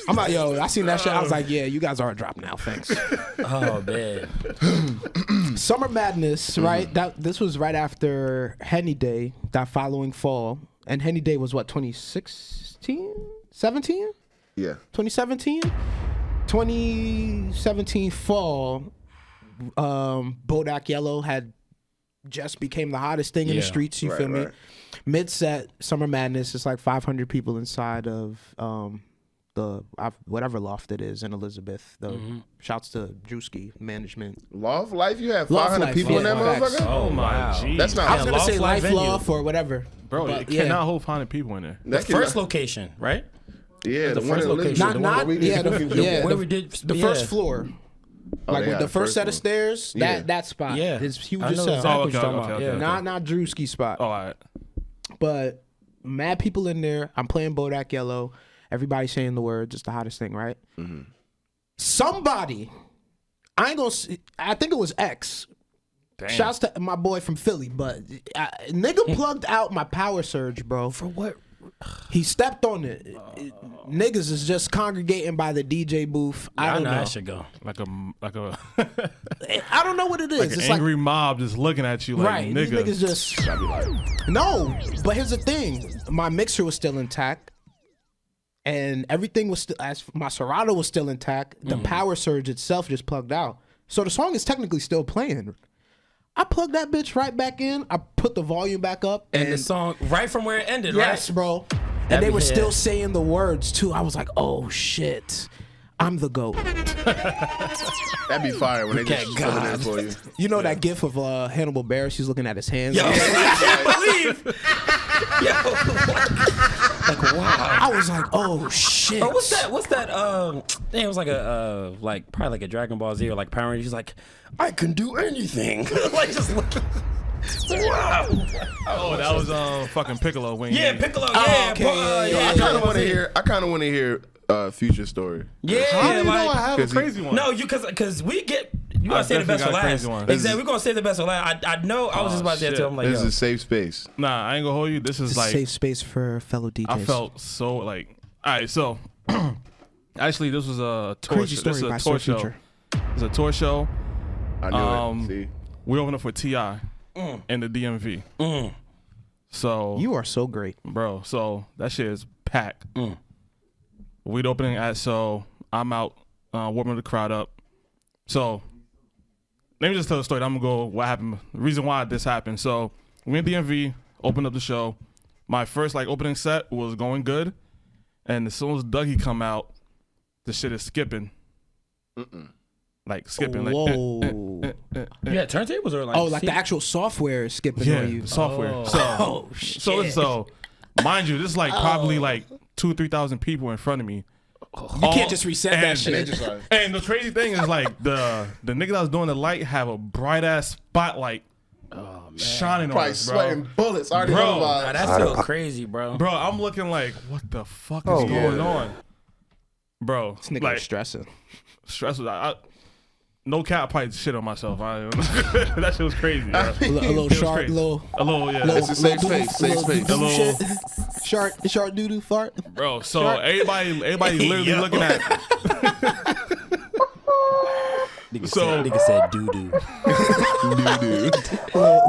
I'm like, yo, I seen that shit. I was like, yeah, you guys are a drop now. Thanks. Oh man. Summer Madness, right? This was right after Henny Day, that following fall. And Henny Day was what, 2016? 17? Yeah. 2017? 2017 fall, Bodak Yellow had just became the hottest thing in the Yeah. streets, you feel me? Mid-set, Summer Madness, it's like 500 people inside of whatever loft it is in Elizabeth. Shouts to Drewski management. Loft Life, you have Loft 500 Life, people in yeah, that facts. motherfucker? Oh my. Jeez. That's not. I was Yeah, gonna Loft say Life Life venue. Loft or whatever. Bro, but it cannot hold 500 people in there. that First cannot- location, right? Yeah, the one first in location. Elizabeth. Not The one yeah, Where the we did the yeah. first floor. Oh, Like they with got the the first first set of one. stairs, Yeah. that spot Yeah. is huge I as know hell. exactly what okay, you're talking okay, about. okay. Yeah. Not Drewski spot. Oh, all right. But mad people in there. I'm playing Bodak Yellow. Everybody saying the word, just the hottest thing, right? Somebody, I ain't gonna. I think it was X. Damn. Shouts to my boy from Philly, but nigga plugged out my power surge, bro. For what? He stepped on it. Niggas is just congregating by the DJ booth. I don't know. That should go. like a I don't know what it is. like an It's angry mob just looking at you like right. These nigga. niggas just no. But here's the thing: my mixer was still intact, and everything was still. As my Serato was still intact, the power surge itself just plugged out. So the song is technically still playing. I plugged that bitch right back in. I put the volume back up, And the song right from where it ended, yes, right? bro. And That'd they be were still hit. saying the words too. I was like, oh shit, I'm the GOAT. That'd be fire when they just at fill it in God. for you. You know that gif of Hannibal Barris? She's looking at his hands. Yo, I can't believe. Like wow. I was like, oh shit. Oh, what's that? What's that? It was like a probably like a Dragon Ball Z or like Power Rangers. He's like, I can do anything. Like just look. Wow. Oh, that was fucking Piccolo when Yeah, he, Piccolo. Oh, Yeah, okay, but, yeah, I kind of want to hear. I kind of want to hear Future story. Yeah, How do you know I like have a 'cause he- crazy one? no, you because we get. You gotta I say the best for definitely got a last. crazy one. Exactly, we're gonna say the best for last. I know. I was just about to say it to shit. him like, This yo. is a safe space. Nah, I ain't gonna hold you. This is like safe space for fellow DJs. I felt so like. All right, so actually, this was a tour. Crazy This is story a by tour Soul show. Future. It's a tour show. I knew it. See, We opened up for T.I. in the DMV. So You are so great. bro, so that shit is packed. We'd opening at so I'm out warming the crowd up. So let me just tell the story. I'm gonna go what happened. The reason why this happened. So we in DMV, opened up the show. My first like opening set was going good, and as soon as Dougie come out, the shit is skipping. Like skipping. Whoa. Like, Yeah, turntables are like. Oh, like the actual software is skipping yeah, on you. software. Oh, shit. So mind you, this is like probably like 2,000-3,000 people in front of me. You can't just reset that shit. And the crazy thing is like the nigga that was doing the light have a bright ass spotlight shining on probably us, bro. sweating bullets. I already Bro. know Nah, about. that's so crazy, bro. Bro, I'm looking like, what the fuck is going on, bro? This nigga like was stressing. stressful. No cap, I probably shit on myself. That shit was crazy. Bro. A little was shark, crazy. little. A little, yeah. It's a safe space. Safe space. A little- Shark doo doo fart. Bro, so everybody literally looking at. Nigga said doo doo.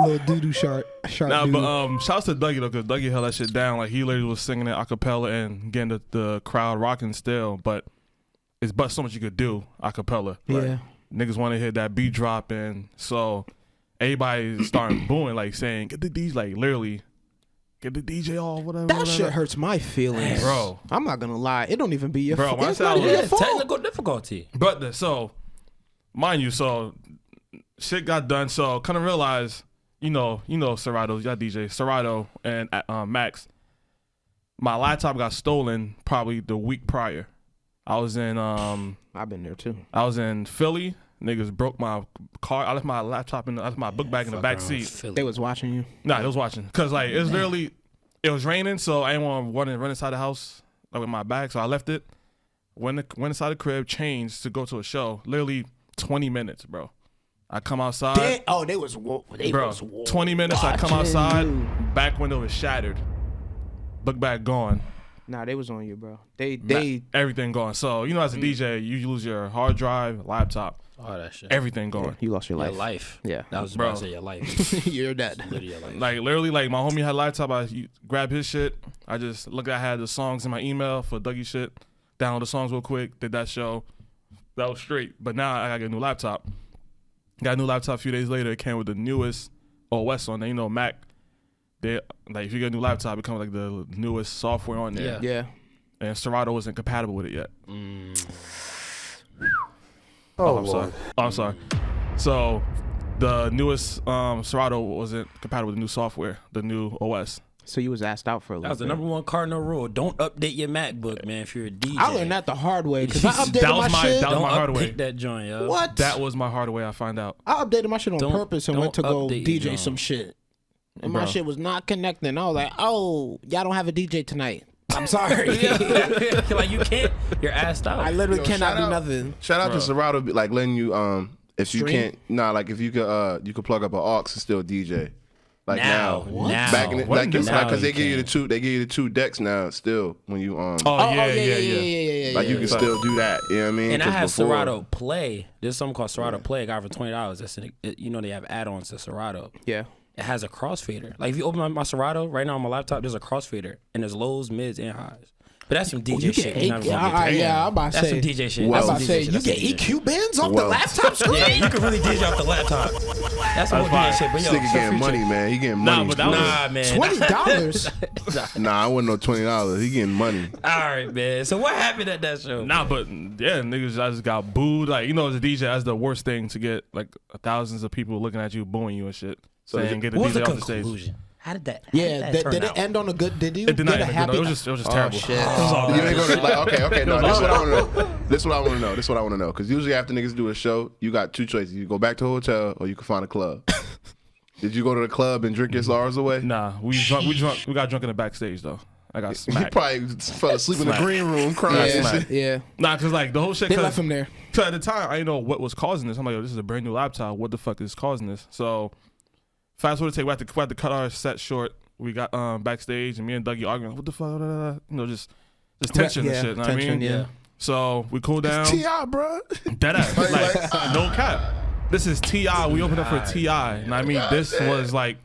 Little doo doo shark. Nah, doo-doo. but shouts to Dougie though, because Dougie held that shit down. Like he literally was singing it a cappella and getting the crowd rocking still. But it's but so much you could do a cappella. Yeah. Niggas want to hear that beat drop, and so everybody starting booing, like saying, "Get the D's," like literally get the DJ off, whatever. That shit hurts my feelings, bro. I'm not gonna lie. It don't even be your fault. It's not not even your fault. technical difficulty. But so, mind you, so shit got done. So kind of realized, you know, Serato, y'all DJ Serato and Max. My laptop got stolen probably the week prior. I was in I've been there too. I was in Philly. Niggas broke my car. I left my laptop I left my book bag in the back seat. They was watching you. Nah, they was watching. Cause like it was literally, it was raining, so I didn't want to run inside the house like with my bag, so I left it. Went inside the crib, changed to go to a show. Literally 20 minutes, bro. I come outside. They was 20 minutes. I come outside. Back window was shattered. Book bag gone. Nah, they was on you, bro. They everything gone. So you know, as a DJ, you lose your hard drive, laptop. Oh, that shit. Everything gone. Yeah, you lost your life. Your life. Yeah. That was Bro. about to say your life. You're dead. Literally your life. Like literally, like my homie had a laptop. I grabbed his shit. I just looked. I had the songs in my email for Dougie shit. Download the songs real quick. Did that show. That was straight. But now I gotta get a new laptop. Got a new laptop a few days later. It came with the newest OS on there. You know, Mac. They like if you get a new laptop, it comes like the newest software on there. Yeah. And Serato wasn't compatible with it yet. I'm sorry. So the newest Serato wasn't compatible with the new software, the new OS. So you was asked out for a little That was the bit. number one cardinal rule. Don't update your MacBook, man, if you're a DJ. I learned that the hard way because I updated That was my shit. that was Don't my hard way. update that joint, yo. What? That was my hard way. I find out. I updated my shit on Don't- purpose and don't went to go update DJ your some shit. And Bro. my shit was not connecting. I was like, oh, y'all don't have a DJ tonight. I'm sorry. Like you can't. You're asked out. I literally cannot shout do out- nothing. Shout out to Serato, like letting you if you Stream? can't like if you could plug up an aux and still DJ. Like now, Now. back in the, When like did now because they you give you the can. they give you the two decks now still when you Oh, yeah. like you can still do that. You know what I mean? And I 'Cause have before- Serato Play. There's something called Serato Play. I got it for $20. That's you know they have add-ons to Serato. Yeah. It has a crossfader. Like if you open my Serato right now on my laptop, there's a crossfader and there's lows, mids, and highs. But that's some DJ You shit. get You're not gonna get that. yeah, I'm about to That's say. some DJ shit. Well, I'm about to That's some say, DJ shit. you That's get some DJ shit. EQ bands off the Well. laptop screen? Yeah, you can really DJ off the laptop. That's some fire. DJ shit. But yo, This nigga getting money, man. He getting money. but that was- Nah, man. $20? Nah, I wasn't no $20. He getting money. All right, man. So what happened at that show? Nah, but yeah, niggas just got booed. Like you know, as a DJ, that's the worst thing to get. Like thousands of people looking at you, booing you and shit. Saying get the What was DJ the off the stage. conclusion? How did that? Yeah, turn did it out? end on a good? Did you It did not get a end. happy? It was just Oh terrible. shit! It was all You bad. ain't go to like okay. No, this is what I want to know. This is what I want to know. This is what I want to know. Because usually after niggas do a show, you got two choices: you go back to a hotel or you can find a club. Did you go to the club and drink your sorrows away? Nah, we got drunk in the backstage though. I got You smacked. probably fell asleep in the Smack. green room crying. and Yeah, shit. yeah. Nah, cause like the whole shit. They 'cause- left him there. 'cause at the time, I didn't know what was causing this. I'm like, yo, this is a brand new laptop. What the fuck is causing this? So fast forward to take, we had to cut our set short. We got backstage and me and Dougie arguing. What the fuck? You know, just tension and shit. You know what I tension, mean? yeah. So we cool down. T.I., bro. Dead ass. Like no cap. This is T.I. We opened up for T.I. And I mean, this was like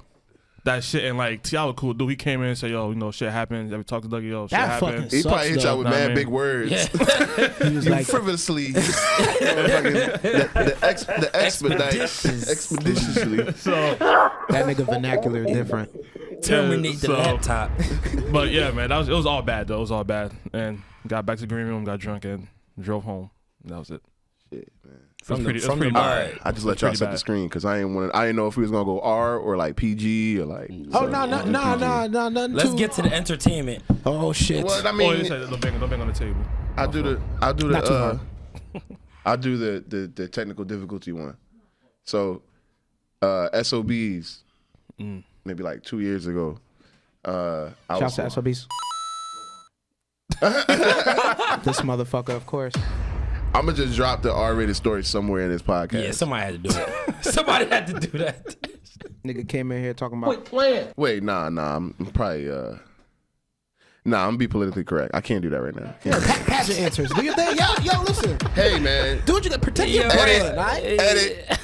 that shit. And like T.I. was cool dude. He came in and said, yo, you know, shit happened. We talked to Dougie, yo, shit That happened. fucking He probably hit sucks, y'all with though. Nah, mad man. big words. He was You like, frivolously. the expeditiously. So, that nigga vernacular different. Terminate the so- laptop. but yeah, man, it was all bad though. It was all bad. And got back to the green room, got drunk, and drove home. That was it. Shit, man. It was pretty All bad. right, I just let y'all set the screen because I didn't know if we was gonna go R or like PG or like. Oh no, nothing. Let's too- get to the entertainment. Oh shit. Well, I Oh, mean, you said don't bang on the table. I do the Not too hard. I do the technical difficulty one. So SOBs maybe like 2 years ago. I Shouts to was SOBs. This motherfucker, of course. I'm gonna just drop the R-rated story somewhere in this podcast. Yeah, somebody had to do it. Somebody had to do that. Nigga came in here talking about. Wait, nah, I'm probably I'm gonna be politically correct. I can't do that right now. Pageant answers. Do your thing. Yo, listen. Hey man, Do what you got. Protect your Yo, brand, all right? edit.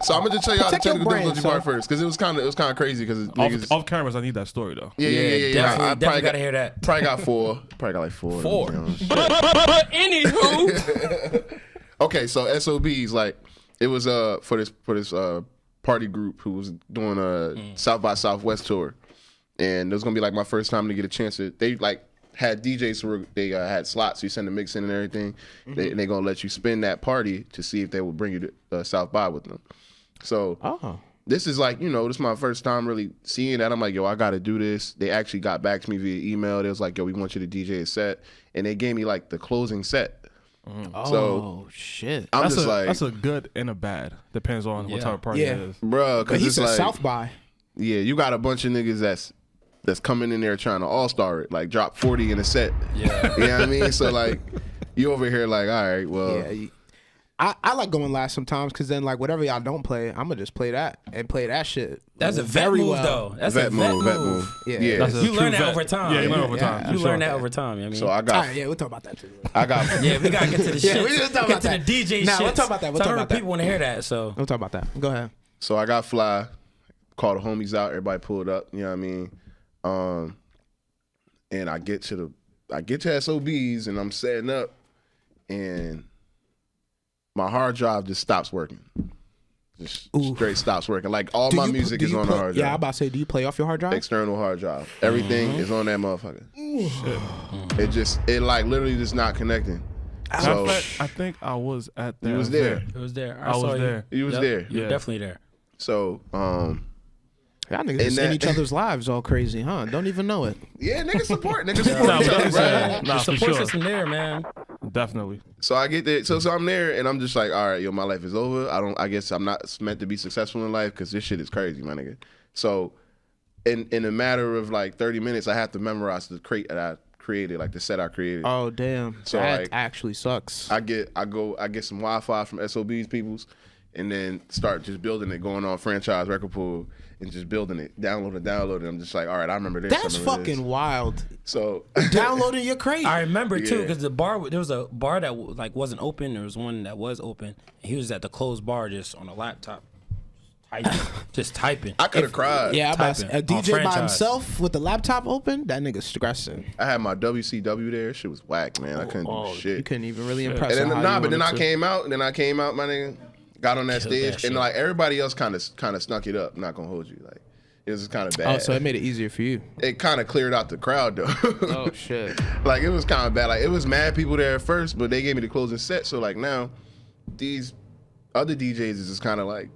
So I'm gonna just tell y'all the Protect your technical brand, difficulty part son. first because it was kind of crazy because niggas. Off cameras, I need that story though. Yeah. Definitely gotta hear that. Probably got four. Probably got like four. Four. You know. Anywho, Okay, so SOBs like it was for this party group who was doing a South by Southwest tour, and it was gonna be like my first time to get a chance to. They like had DJs where they had slots. So you send the mix in and everything. And they gonna let you spin that party to see if they will bring you to South by with them. So this is like, this is my first time really seeing that. I'm like, yo, I got to do this. They actually got back to me via email. They was like, yo, we want you to DJ a set. And they gave me like the closing set. So shit. That's a good and a bad. Depends on what type of party it is. Bro, because he it's said like, South by. Yeah, you got a bunch of niggas that's coming in there trying to all-star it. Like drop 40 in a set. Yeah. You know what I mean? So like, you over here like, all right, well. Yeah, I like going last sometimes because then like whatever y'all don't play, I'm gonna just play that and play that shit. That's a vet move though. That's a vet move. Yeah. You learn that over time. Yeah, you learn over time. You learn that over time. I mean, So I got. All right, we'll talk about that too. I got. yeah, we gotta get to the shit. we just talk get about to that. the DJ shit. Nah, we'll talk about that. We'll talk about that. People want to hear that. So We'll talk about that. Go ahead. So I got fly. Called the homies out. Everybody pulled up. You know what I mean? And I get to SOBs and I'm setting up, and my hard drive just stops working. Just straight stops working. Like all my music is on the hard drive. Yeah, I'm about to say, do you play off your hard drive? External hard drive. Everything is on that motherfucker. It like literally just not connecting. So I think I was at that. you was there. it was there. I was there. You was there. You were definitely there. So Y'all niggas just in each other's lives all crazy, huh? Don't even know it. yeah, niggas support each other, Yeah. bro. Nah, The for support sure. system there, man. Definitely. So I get there. So I'm there, and I'm just like, all right, yo, my life is over. I guess I'm not meant to be successful in life because this shit is crazy, my nigga. So in a matter of like 30 minutes, I have to memorize the crate that I created, like the set I created. Oh damn. So, that like, actually sucks. I get some Wi-Fi from SOBs peoples, and then start just building it, going on franchise record pool and just building it, download it. I'm just like, all right, I remember this. That's fucking wild. So Downloading your crate. I remember too, Yeah. because there was a bar that like wasn't open. There was one that was open. And he was at the closed bar just on a laptop, just typing. I could have cried. Yeah, a Typing on DJ by franchise. himself with the laptop open, that nigga's stressing. I had my WCW there. Shit was whack, man. I couldn't do shit. You couldn't even really impress And her then how you but then I wanted to. came out, my nigga, got on that Killed stage, that and shit. like everybody else kind of snuck it up. I'm not gonna hold you, like it was kind of bad. Oh, so it made it easier for you. It kind of cleared out the crowd though. Oh shit. Like it was kind of bad. Like it was mad people there at first, but they gave me the closing set. So like now, these other DJs is just kind of like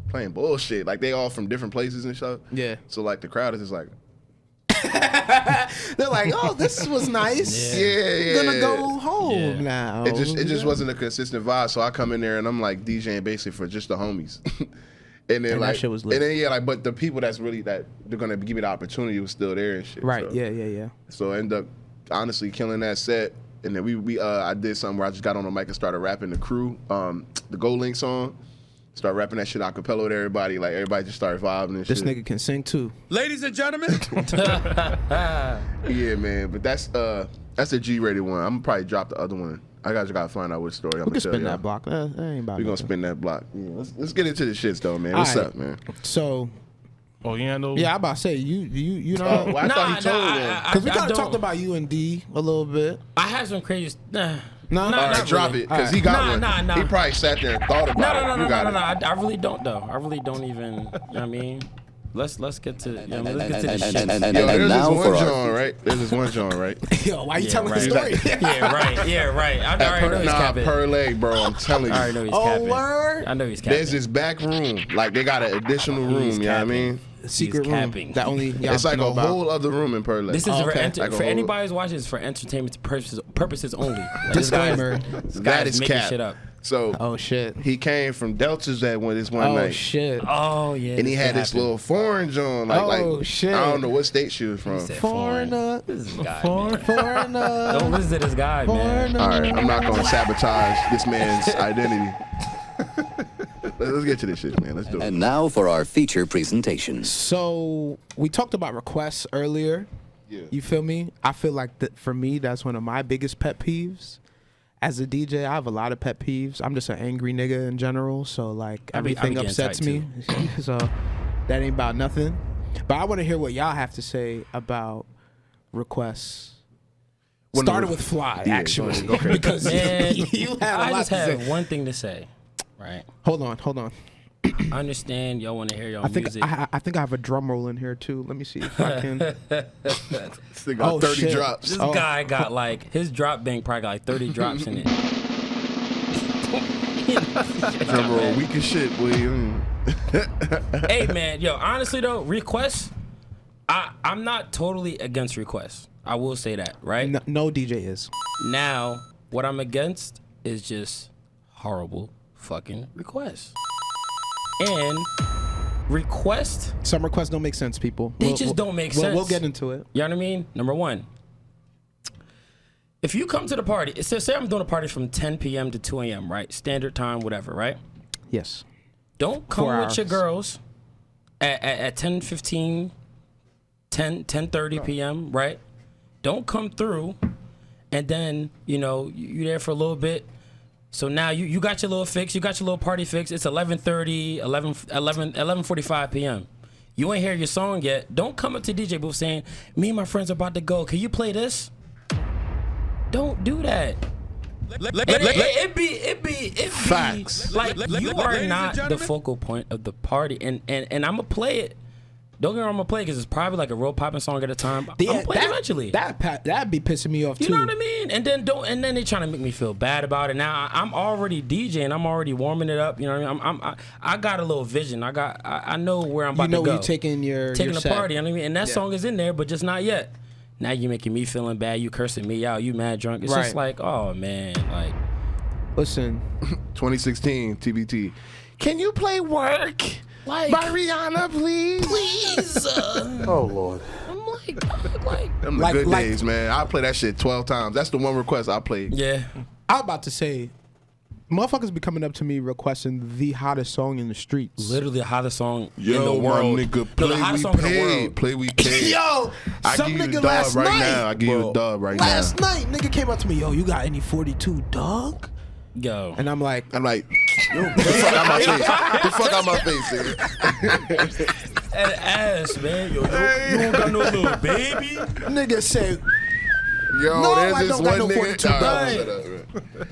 playing bullshit. Like they all from different places and stuff. Yeah. So like the crowd is just like, They're like, oh, this was nice. yeah. Gonna go home now. It just wasn't a consistent vibe. So I come in there and I'm like DJing basically for just the homies. And then And that like, shit was lit. and then but the people that they're gonna give me the opportunity was still there and shit. Right. So, Yeah. So I ended up honestly killing that set. And then I did something where I just got on the mic and started rapping the crew, the Go Link song. Start rapping that shit a cappella with everybody. Like everybody just started vibing and This shit. nigga can sing too. Ladies and gentlemen, Yeah, man. But that's a G-rated one. I'm gonna probably drop the other one. I gotta find out which story I'm We gonna can tell spin y'all. that block. That ain't about We gonna nothing. spin that block. Yeah, let's get into the shits though, man. What's All right. up, man? So Oh, you know. yeah, I about to say you know. Oh, well, I thought he told them. Because we kind don't- of talked about you and D a little bit. I had some crazy. No? Nah, All right, not drop really. it, because he got one. Nah. He probably sat there and thought about it. No. You got it. I really don't though. I really don't even. You know what I mean? Let's get to. You know, let's get to the shit. Yo, there's this one John, right? There's this one John, right? Yo, why you telling right. the story? Yeah, right. I already know he's capping. Per leg, bro. I'm telling I already know you. he's Oh, capping. word? I know he's capping. There's this back room. Like, they got an additional room, He's you know what I capping. mean? Secret He's room capping. that only y'all It's like know a about. whole other room in Per leg. This is Oh, for, okay. Like a for whole- anybody who's watching. It's for entertainment purposes only. Like, this guy Disclaimer. That is making cap. shit up. So, Oh shit. he came from Delta's that one Oh night. shit. Oh yeah. And he had this little foreign John. Like, Oh, shit. I don't know what state she was from. Foreigner. This is guy. Man. Foreigner. Don't listen to this guy, man. Foreigner. All right, I'm not going to sabotage this man's identity. Let's get to this shit, man. Let's do it. And now for our feature presentation. So we talked about requests earlier. Yeah. You feel me? I feel like that for me, that's one of my biggest pet peeves. As a DJ, I have a lot of pet peeves. I'm just an angry nigga in general, so like I be everything getting upsets tight, me. So that ain't about nothing. But I want to hear what y'all have to say about requests. One of Started the- with Fly, Yeah, actually, go ahead. because Man, you had a I lot just to say. have one thing to say, right? Hold on. I understand y'all want to hear y'all music. I think I have a drum roll in here too. Let me see if I can. This got 30 shit. drops. This guy got like his drop bank probably got like 30 drops in it. Drum roll, weak as shit, boy. Hey man, yo, honestly though, requests. I'm not totally against requests. I will say that, right? No DJ is. Now, what I'm against is just horrible fucking requests. And some requests don't make sense, people. They just don't make sense. We'll get into it. You know what I mean? Number one, if you come to the party, say I'm doing a party from 10 p.m. to 2 a.m., right? Standard time, whatever, right? Yes. Don't come with your girls at 10:15, 10:30 p.m., right? Don't come through, and then, you're there for a little bit. So now you got your little fix, you got your little party fix. It's 11:45 p.m. You ain't hear your song yet. Don't come up to DJ booth saying, me and my friends are about to go. Can you play this? Don't do that. It be facts. Like you are not the focal point of the party, and I'm gonna play it. Don't get me wrong, I'm gonna play it because it's probably like a real popping song at a time. I'm gonna play it eventually. That'd be pissing me off too. You know what I mean? And then they trying to make me feel bad about it. Now I'm already DJing. I'm already warming it up. You know what I mean? I got a little vision. I know where I'm about to go. You're taking a set. party. You know what I mean? And that song is in there, but just not yet. Now you making me feeling bad. You cursing me out. You mad drunk. It's just like, oh man, like. Listen. 2016 TBT. Can you play Work? Like, by Rihanna, please. Please. Oh Lord. I'm like, them the good days, man. I play that shit 12 times. That's the one request I played. Yeah. I'm about to say, motherfuckers be coming up to me requesting the hottest song in the streets. Literally the hottest song in the Yo, world. my nigga, play the hottest we song in the paid. world. Play we paid. Yo, I some give you nigga the last dub right night. now. I give you a dub right now. Last night, nigga came up to me, yo, you got any 42, dog? Yo. And I'm like, yo, get the fuck out my face. Get the fuck out my face, nigga. That ass, man. Yo, you don't got no little baby. Nigga say, yo, no, there's I this don't one got no nigga. 42 Shut dog. up, man.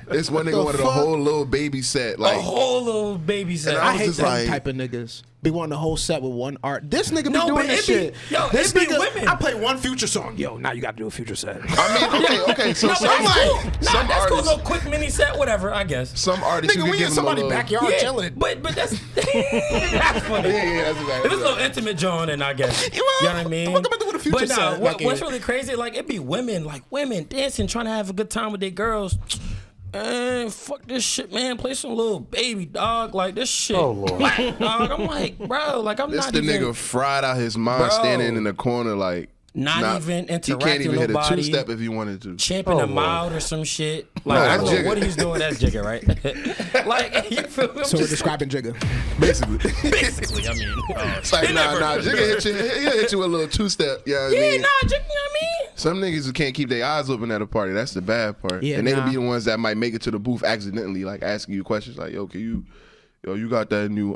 This one nigga wanted a whole little baby set. Like, a whole little baby set. And I I was hate just them like, type of niggas. Be wanting the whole set with one art. This nigga be No, doing but this it be- shit. yo, This it be nigga, women. I play one Future song. Yo, now you got to do a Future set. I mean, okay. So No, but some, that's cool. like, Nah, some that's cool. artists, Little quick mini set, whatever. I guess. some artists, you Nigga, can we give in them a somebody's little backyard chilling. But that's that's funny. Yeah, that's exactly. If it's a little intimate John, and I guess you know what I mean. What about with a Future But set? what's really crazy? Like it be women dancing, trying to have a good time with their girls. Fuck this shit, man. Play some little baby, dog. Like this shit. Oh Lord. Dog. I'm like, bro. Like I'm This not the even. nigga fried out his mind Bro. standing in the corner like Not even interacting He can't even with hit a nobody. two-step if he wanted to. Champing him out or some shit. Like, I that's don't know Jigga. what he's doing. That's Jigga, right? Like, you feel me? I'm So we're just describing Jigga. Basically. basically, I mean. It's like, nah, Jigga he'll hit you with a little two-step. You know what I mean? Jigga, you know what I mean? Some niggas who can't keep their eyes open at a party. That's the bad part. Yeah, and they'll nah. be the ones that might make it to the booth accidentally, like asking you questions like, yo, you got that new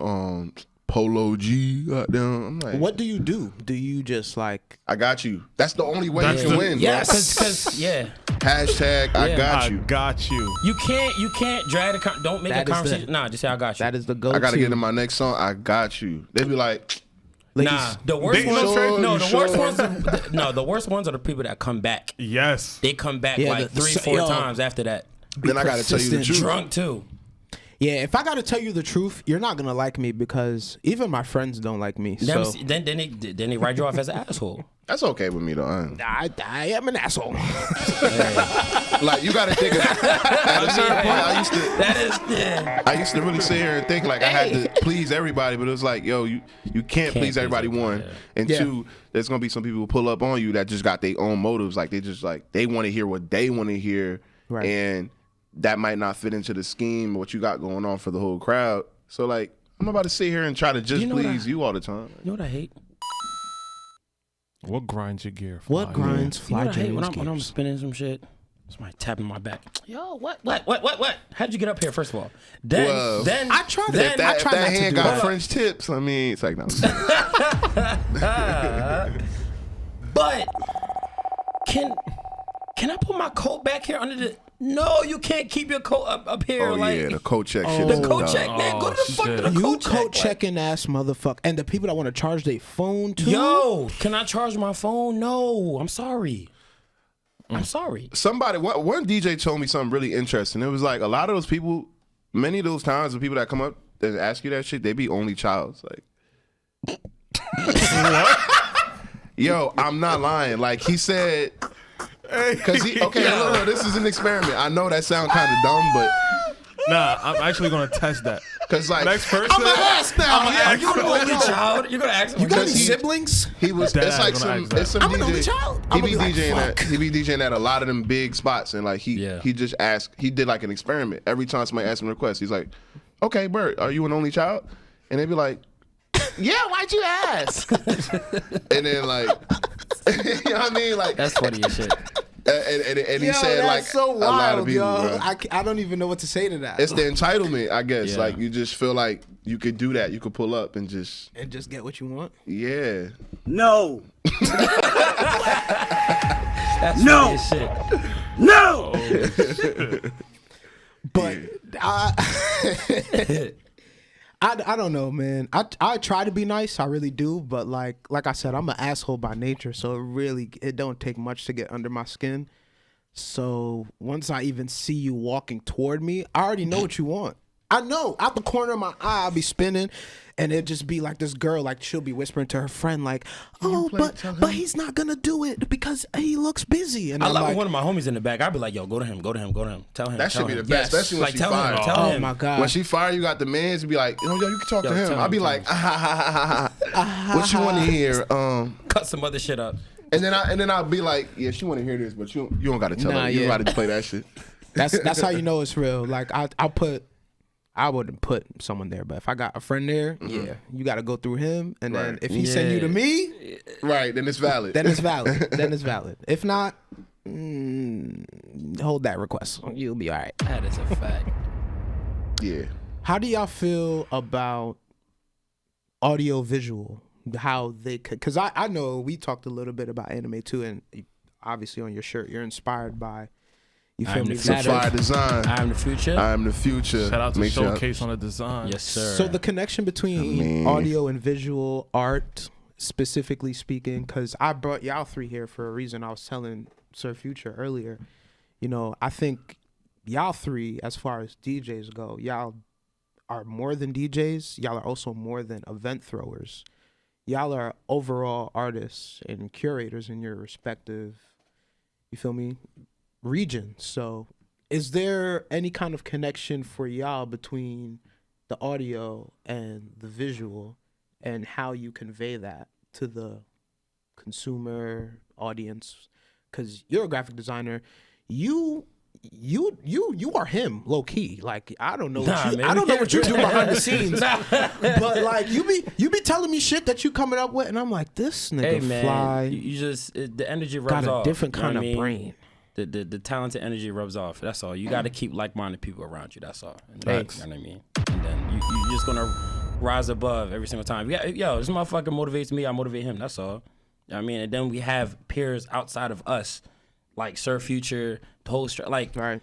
Polo G goddamn. I'm like, What do you do? Do you just like? I got you. That's the only way That's you can the- win. Yeah, bro. because yeah. Hashtag I Yeah. got I you. got you. You can't drag the don't make That a is conversation. the- Nah, just say I got you. That is the go-to. I gotta get in my next song. I got you. They be like, Ladies, Nah, the worst They- ones. Sure, No, you the sure? worst ones. The worst ones are the people that come back. Yes. They come back Yeah, like the- 3-4 yo. times after that. then I gotta tell you the persistent. truth. Drunk too. Yeah, if I gotta tell you the truth, you're not gonna like me because even my friends don't like me. Then, So then they write you off as an asshole. That's okay with me though. I am an asshole. Like you gotta think of, at a certain point That is I used to really sit here and think like I had to please everybody, but it was like, yo, you can't please everybody, one. And Yeah. two, there's gonna be some people who pull up on you that just got their own motives. Like they wanna hear what they wanna hear. Right. And that might not fit into the scheme, what you got going on for the whole crowd. So like I'm about to sit here and try to just You know what please you all the time. You know what I hate? What grinds your gear? What Fly? grinds You know Fly what I hate when James I'm gears? spinning some shit? Somebody tapping my back. Yo, what? How'd you get up here? First of all, then Well, I tried to- then If that, I try if that not to hand do got that. French tips, I mean, it's like no. But can I put my coat back here under the No, you can't keep your coat up here. Oh like, yeah, the coat check shit. the coat check, man. Go to the fuck to the You coat check. coat checking ass motherfucker. And the people that want to charge their phone too. Yo, can I charge my phone? No, I'm sorry. I'm sorry. Somebody, one DJ told me something really interesting. It was like a lot of those people, many of those times, the people that come up and ask you that shit, they be only childs. Like, yo, I'm not lying. Like he said, because look, this is an experiment. I know that sounds kind of dumb, but Nah, I'm actually gonna test that. because like Next person. I'm gonna ask now. Are you an only child? You're gonna ask me. You got any Because he- siblings? he was, Dead it's ass like gonna some, ask that. it's some I'm an DJ. only child. He I'm be gonna be DJing like, at, he be DJing at a lot of them big spots, and like he just asked, he did like an experiment. Every time somebody asked him a request, he's like, "Okay, Bert, are you an only child?" And they'd be like, "Yeah, why'd you ask?" And then like, you know what I mean? Like That's funny as shit. and he Yo, said that's like so wild, a lot of people, yo. bro. I don't even know what to say to that. It's the entitlement, I guess. Yeah. Like you just feel like you could do that. You could pull up and just and just get what you want. yeah. No. That's No. funny as shit. No. But I don't know, man. I try to be nice, I really do, but like I said, I'm an asshole by nature, so it don't take much to get under my skin. So once I even see you walking toward me, I already know what you want. I know out the corner of my eye, I'll be spinning, and it'd just be like this girl, like she'll be whispering to her friend, like, "Oh, but he's not gonna do it because he looks busy." And I I'm love like, one of my homies in the back. I'd be like, yo, go to him. Tell him. That should be the best, Yes. especially when Like, she tell him. fired. Tell "Oh him. my god." When she fired, you got the mans to be like, yo, you can talk to Yo, him. tell I'll be him, like, tell what you want to hear? Cut some other shit up. And then I'll be like, yeah, she want to hear this, but you don't got to tell Nah, her. You yeah. got to play that shit. That's how you know it's real. Like I wouldn't put someone there, but if I got a friend there, yeah, you got to go through him, and then Right. if he send you to me, Right, then it's valid. then it's valid. then it's valid. If not, hold that request. You'll be all right. That is a fact. yeah. How do y'all feel about audio visual? How they could? Because I know we talked a little bit about anime too, and obviously on your shirt, you're inspired by. You feel I'm me? the Some future. fire design. I am the future. I am the future. Shout out to Make sure- Showcase on the design. Yes, sir. So the connection between audio and visual art, specifically speaking, because I brought y'all three here for a reason. I was telling Sir Future earlier, you know, I think y'all three, as far as DJs go, y'all are more than DJs. Y'all are also more than event throwers. Y'all are overall artists and curators in your respective, you feel me, regions. So is there any kind of connection for y'all between the audio and the visual and how you convey that to the consumer audience? Because you're a graphic designer, you are him low key. Like I don't know what man. I don't know what you do behind the scenes, but like you be telling me shit that you coming up with, and I'm like, this nigga hey man, fly you just the energy rubs got a off. different You know kind what of I mean? brain. The talented energy rubs off. That's all. You got to keep like-minded people around you. That's all. And Thanks. You know what I mean? And then you just gonna rise above every single time. Yeah, yo, this motherfucker motivates me. I motivate him. That's all. You know what I mean? And then we have peers outside of us, like Sir Future, the whole like Right.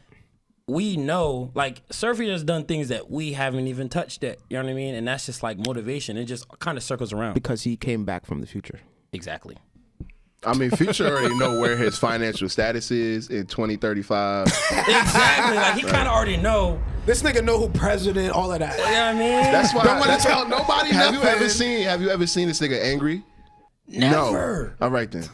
we know, like Sir Future has done things that we haven't even touched yet. You know what I mean? And that's just like motivation. It just kind of circles around. Because he came back from the future. Exactly. I mean, Future already know where his financial status is in 2035. Exactly. Like he kind of already know. This nigga know who president, all of that. You know what I mean? That's why. Don't wanna that's tell nobody Have you nothing. ever seen this nigga angry? Never. No. All right then.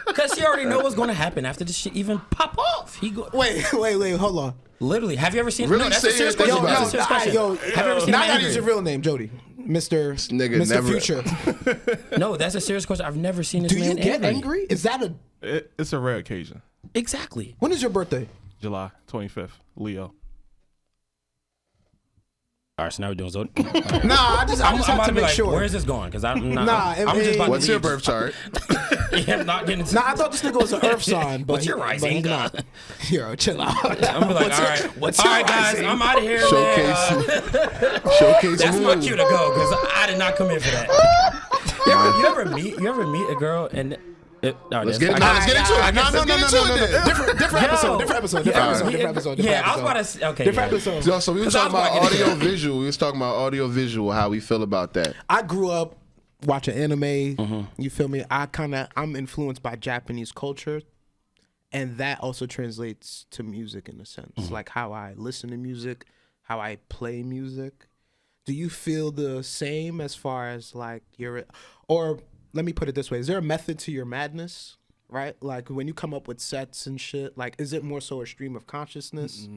Because he already know what's going to happen after this shit even pop off. He go. Wait, hold on. Literally, have you ever seen? Really no, that's a serious serious question. thing That's a about serious it. question. Yo, have you ever seen now I him gotta angry? use your real name, Jody. Mr. nigga Mr. never- Future. No, that's a serious question. I've never seen this Do you man get angry? Is that a It's a rare occasion. Exactly. when is your birthday? July 25th, Leo. All right, so now we're doing Zod. Nah, I just I'm have about to to be make like, sure. where is this going? Because I'm not. Nah, I'm just about What's to your leave. birth chart? Yeah, I'm not getting. Nah, I thought this nigga was an earth sign, but What's your but rising? he's not. Yo, chill out. I'm gonna be like, all right, what's all your right, guys, rising? I'm out of here. Showcase. Showcase. That's my moon. cue to go because I did not come in for that. You ever meet a girl and Let's get into it. No. Different episode. Yeah, I was about to say, okay. Different episode. So we were talking about audio visual. We was talking about audio visual, how we feel about that. I grew up watching anime. You feel me? I'm influenced by Japanese culture, and that also translates to music in a sense, like how I listen to music, how I play music. Do you feel the same as far as like or let me put it this way: is there a method to your madness? Right, like when you come up with sets and shit, like is it more so a stream of consciousness?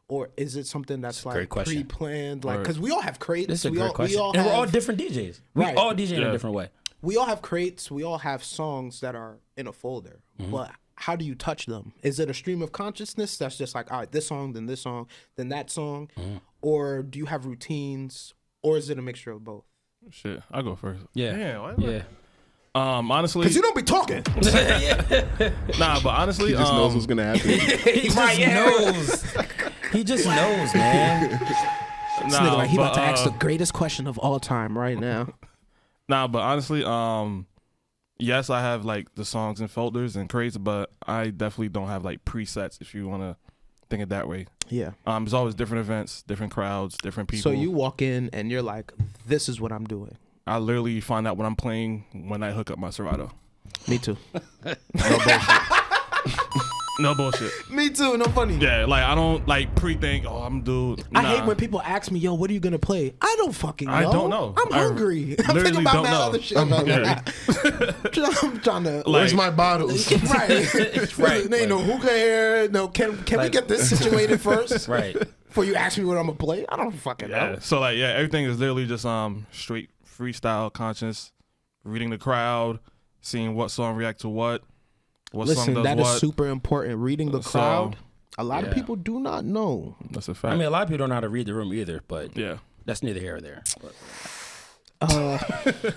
Or is it something that's like pre-planned? Like, because we all have crates. This is a great question. And we're all different DJs. We all DJ in a different way. We all have crates. We all have songs that are in a folder. But how do you touch them? Is it a stream of consciousness that's just like, all right, this song, then that song? Or do you have routines? Or is it a mixture of both? Shit, I'll go first. Yeah. Honestly, because you don't be talking. Nah, but honestly, He just knows what's gonna happen. He just knows. He just knows, man. This nigga like he about to ask the greatest question of all time right now. Nah, but honestly, yes, I have like the songs and folders and crates, but I definitely don't have like presets. If you want to think it that way. Yeah. There's always different events, different crowds, different people. So you walk in and you're like, this is what I'm doing. I literally find out what I'm playing when I hook up my Serato. Me too. No bullshit. No bullshit. Me too. No funny. Yeah, like I don't like pre-think. Oh, I'm dude. Nah. I hate when people ask me, "Yo, what are you gonna play?" I don't fucking know. I don't know. I'm hungry. I'm thinking about that other shit. I'm trying to. Where's my bottles? Right. No hookah here. No. Can we get this situated first? Right. Before you ask me what I'm gonna play, I don't fucking know. So like, everything is literally just straight freestyle, conscious, reading the crowd, seeing what song react to what. Listen, song does that what. is super important. Reading the crowd. A lot of people do not know. That's a fact. I mean, a lot of people don't know how to read the room either, but that's neither here or there.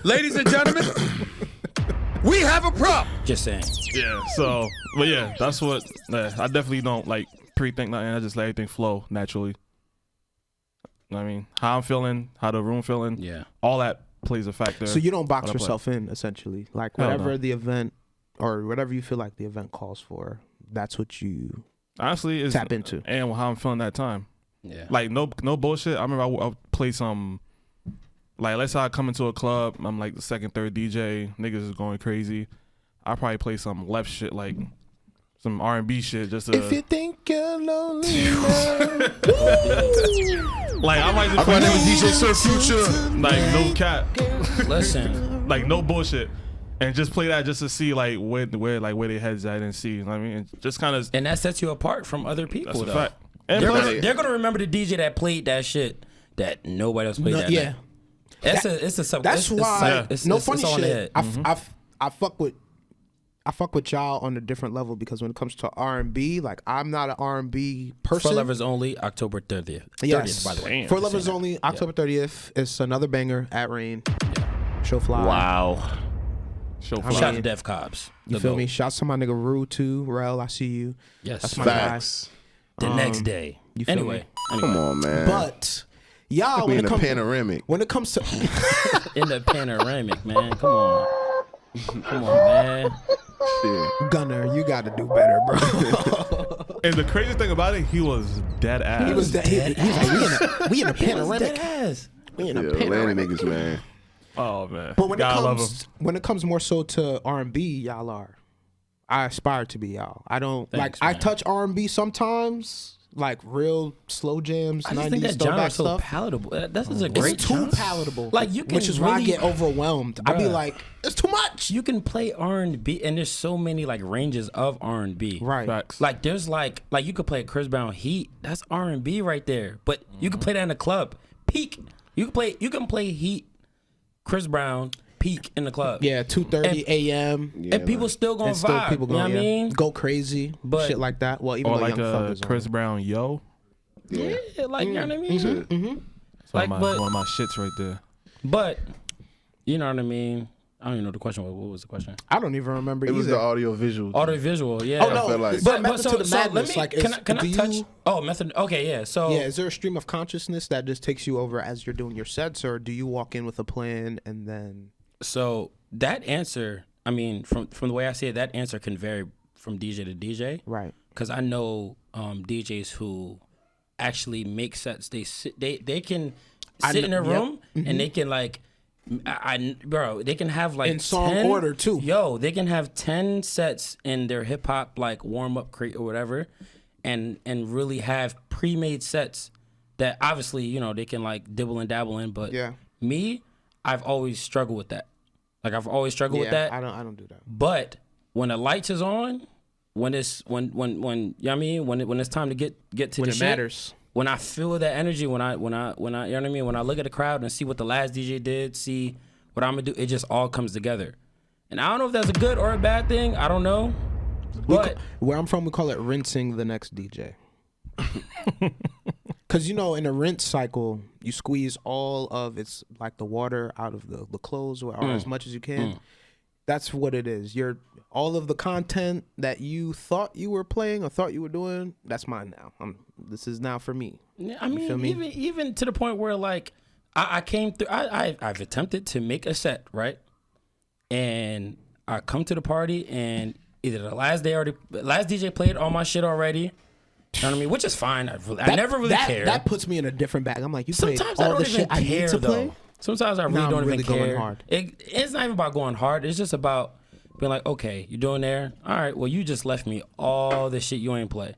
Ladies and gentlemen, we have a prop. Just saying. Yeah. So, but yeah, that's what I definitely don't like pre-think nothing. I just let everything flow naturally. You know what I mean, how I'm feeling, how the room feeling. Yeah. All that plays a factor. So you don't box yourself in, essentially. Like whatever the event or whatever you feel like the event calls for, that's what you honestly is tap into. And how I'm feeling that time. Yeah. Like no bullshit. I remember I would play some, like let's say I come into a club, I'm like the second, third DJ, niggas is going crazy. I probably play some left shit, like some R&B shit, just to. If you think you're lonely, like I might just play DJ Sir Future. like no cap. Listen. Like no bullshit. And just play that just to see like where their heads at and see. You know what I mean? And just kind of. And that sets you apart from other people. That's a though. fact. And They're gonna remember the DJ that played that shit that nobody else played. That night. That's why. No funny shit. I fuck with y'all on a different level because when it comes to R&B, like I'm not an R&B person. For Lovers Only, October 30th. Yes. 30th, by the way. For Lovers Only, October 30th. It's another banger at Rain. Show fly. Wow. Shout out to Def Cobbs. You feel me? Shouts to my nigga Rue too. Rel, I see you. Yes. That's my Facts. The next day. You feel me? Come on, man. But y'all, we in a panoramic. When it comes to in the panoramic, man. Come on. Come on, man. Shit. Gunner, you got to do better, bro. And the crazy thing about it, he was dead ass. He was dead. He's like, we in a panoramic. We in a panoramic. Niggas, man. Oh man. But when it comes more so to R&B, y'all are. I aspire to be y'all. I don't I touch R&B sometimes. Like real slow jams, I just 90s think that genre is so stuff. palatable. This is a great It's too genre. palatable. Like you can which is why I get overwhelmed. I be like, it's too much. You can play R&B, and there's so many like ranges of R&B. Right. Facts. Like there's like you could play Chris Brown Heat. That's R&B right there. But you can play that in the club. Peak. You can play Heat, Chris Brown, Peak in the club. Yeah, 2:30 a.m. and people still gonna vibe. People you know what I mean? Go crazy, But- shit like that. Well, even Or though like Young Thug is Chris Brown, yo. Yeah, like you know what I mean? That's Like, one of my shits right there. But you know what I mean? I don't even know the question. What was the question? I don't even remember It was either. the audio visual. Audio visual, yeah. Oh no, feel like- but method to the let madness. me, Like, can I do touch? you? Oh, method. Okay, yeah. So Yeah, is there a stream of consciousness that just takes you over as you're doing your sets, or do you walk in with a plan and then? So that answer I mean, from the way I see it, that answer can vary from DJ to DJ. Right. Because I know DJs who actually make sets. They can sit in a room and they can like, they can have like in song order too. Yo, they can have 10 sets in their hip hop like warm up crate or whatever, and really have pre-made sets that obviously, you know, they can like dibble and dabble in. But me, I've always struggled with that. Like I've always struggled with that. I don't do that. But when the lights is on, when you know what I mean, when it's time to get to When the it shit, matters. when I feel that energy, when I you know what I mean, when I look at the crowd and see what the last DJ did, see what I'm gonna do, it just all comes together. And I don't know if that's a good or a bad thing. I don't know. But Where I'm from, we call it rinsing the next DJ. Because, you know, in a rinse cycle, you squeeze all of it's like the water out of the clothes or as much as you can. That's what it is. All of the content that you thought you were playing or thought you were doing, that's mine now. This is now for me. I mean, even to the point where like I came through. I've attempted to make a set, right? And I come to the party and either the last DJ played all my shit already. You know what I mean? Which is fine. I never really care. That puts me in a different bag. I'm like, you played Sometimes all I don't the even shit I care, need to play? though. Sometimes I really Now don't I'm really even care. going hard. It's not even about going hard. It's just about being like, okay, you're doing there. All right, well, you just left me all the shit you ain't play.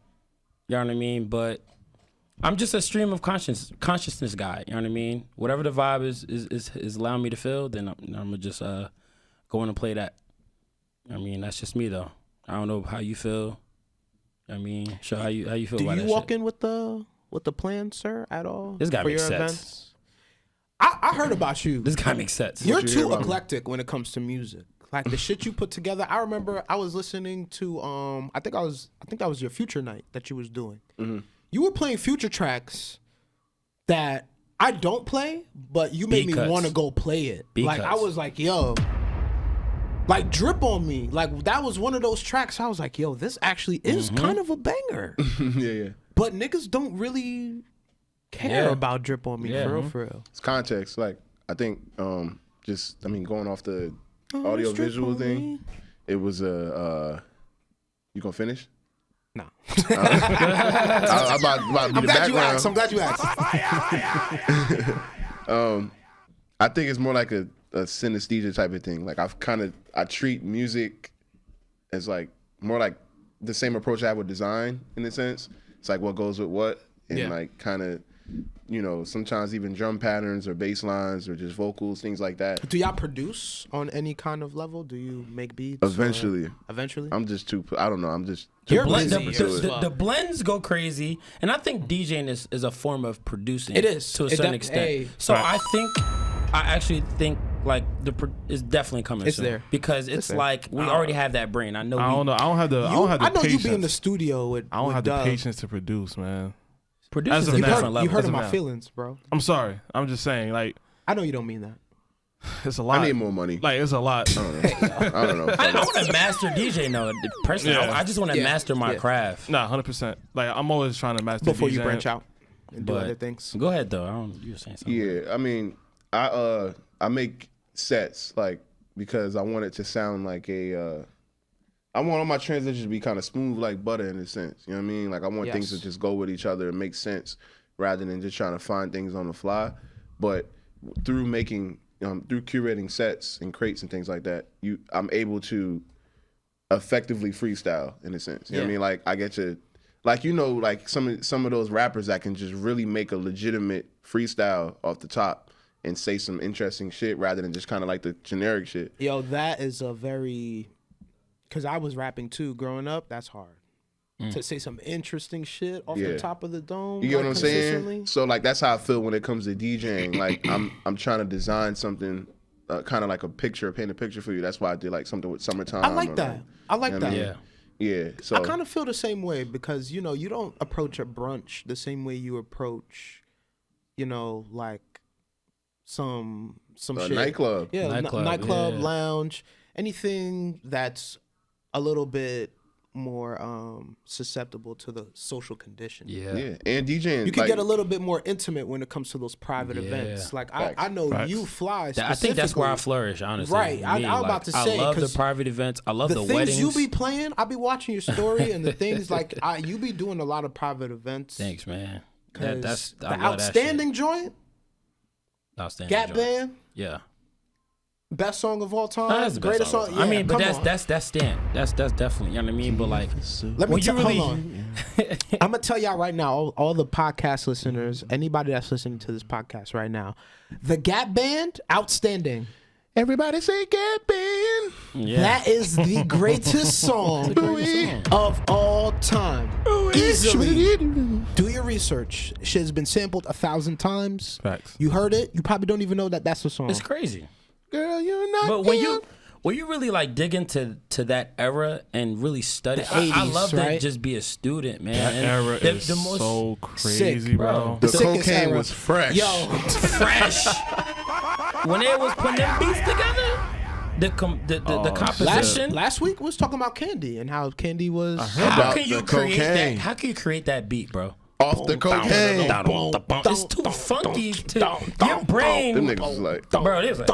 You know what I mean? But I'm just a stream of consciousness guy. You know what I mean? Whatever the vibe is allowing me to feel, then I'm gonna just go in and play that. I mean, that's just me though. I don't know how you feel. I mean, sure, how you feel Do about that you walk shit? in with the plan, sir, at all? This guy for makes your sense. events? I heard about you. This guy makes sense. You're What you hear too about me? eclectic when it comes to music. Like the shit you put together. I remember I was listening to I think that was your Future night that you was doing. Mm-hmm. You were playing Future tracks that I don't play, but you made me B-cuts. want to go play it. Like I B-cuts. was like, yo, like Drip on Me. Like that was one of those tracks I was like, yo, this actually is kind of a banger. yeah. But niggas don't really care Yeah. about Drip on Me Yeah. for real. It's context. Like I think, going off the audio Drip visual on thing, me. it was a. You gonna finish? No. I'm about to be the background. I'm glad you asked. I think it's more like a synesthesia type of thing. Like I treat music as like more like the same approach I have with design in a sense. It's like what goes with what, and like kind of, you know, sometimes even drum patterns or bass lines or just vocals, things like that. Do y'all produce on any kind of level? Do you make beats? Eventually. Eventually? I'm just too. I don't know. I'm just too You're busy busy. to it. The blends go crazy, and I think DJing is a form of producing. It is. to a It certain def- extent. hey. So I actually think like it's definitely coming. It's soon. there. Because it's there. like we already have that brain. I know. I don't know. I don't have the. I don't have the I know patience. you be in the studio with. I don't with have the Dub. patience to produce, man. Producing As is of a now. different level. You heard As of of my now. feelings, bro. I'm sorry. I'm just saying, like, I know you don't mean that. it's a lot. I need more money. Like, it's a lot. I don't know. I want to master DJ though. Personally, Yeah. I just want to Yeah. master my Yeah. craft. Nah, 100%. Like, I'm always trying to master Before you DJing. branch out and do But other things. go ahead though. You were saying something. Yeah, I mean, I make sets like because I want it to sound like a. I want all my transitions to be kind of smooth like butter in a sense. You know what I mean? Like I want things to Yes. just go with each other and make sense rather than just trying to find things on the fly. But through making, through curating sets and crates and things like that, I'm able to effectively freestyle in a sense. You know what I mean? Like I get to, like like some of those rappers that can just really make a legitimate freestyle off the top and say some interesting shit rather than just kind of like the generic shit. Yo, that is a very, because I was rapping too growing up. That's hard to say some interesting shit off the top of the dome. You get what I'm saying? consistently. So like that's how I feel when it comes to DJing. Like I'm trying to design something kind of like paint a picture for you. That's why I did like something with Summertime. I like or, that. I like you know that. what I mean? Yeah. So I kind of feel the same way because, you know, you don't approach a brunch the same way you approach, you know, like some a shit. nightclub. Yeah, Nightclub, nightclub, yeah. lounge, anything that's a little bit more susceptible to the social condition. Yeah, and DJing. You can get a little bit more intimate when it comes to those private events. Like I know you fly. I think that's where I flourish, honestly. Right. I'm about to say. I love the private events. I love the weddings. The things you be playing, I be watching your story, and the things like you be doing a lot of private events. Thanks, man. That's the outstanding joint. Outstanding Gap Band. Yeah. Best song of all time. That's the greatest song. Yeah, I mean, but that's Stan. That's definitely, you know what I mean? But like, hold on. I'm gonna tell y'all right now, all the podcast listeners, anybody that's listening to this podcast right now, the Gap Band, outstanding. Everybody say Gap Band. Yeah. That is the greatest song of all time. Easily. Do your research. Shit has been sampled 1,000 times. Facts. You heard it. You probably don't even know that that's the song. It's crazy. Girl, you're not. But when you really like dig into that era and really study, 80s, I love right? to just be a student, man. That era is so crazy, sick, bro. The cocaine was fresh. Yo, fresh. When they was putting them beats together, the composition. Last week we was talking about Candy and how Candy was. How can you create that? How can you create that beat, bro? Off the cocaine. It's too funky to your brain. Them niggas was like, bro, it was like.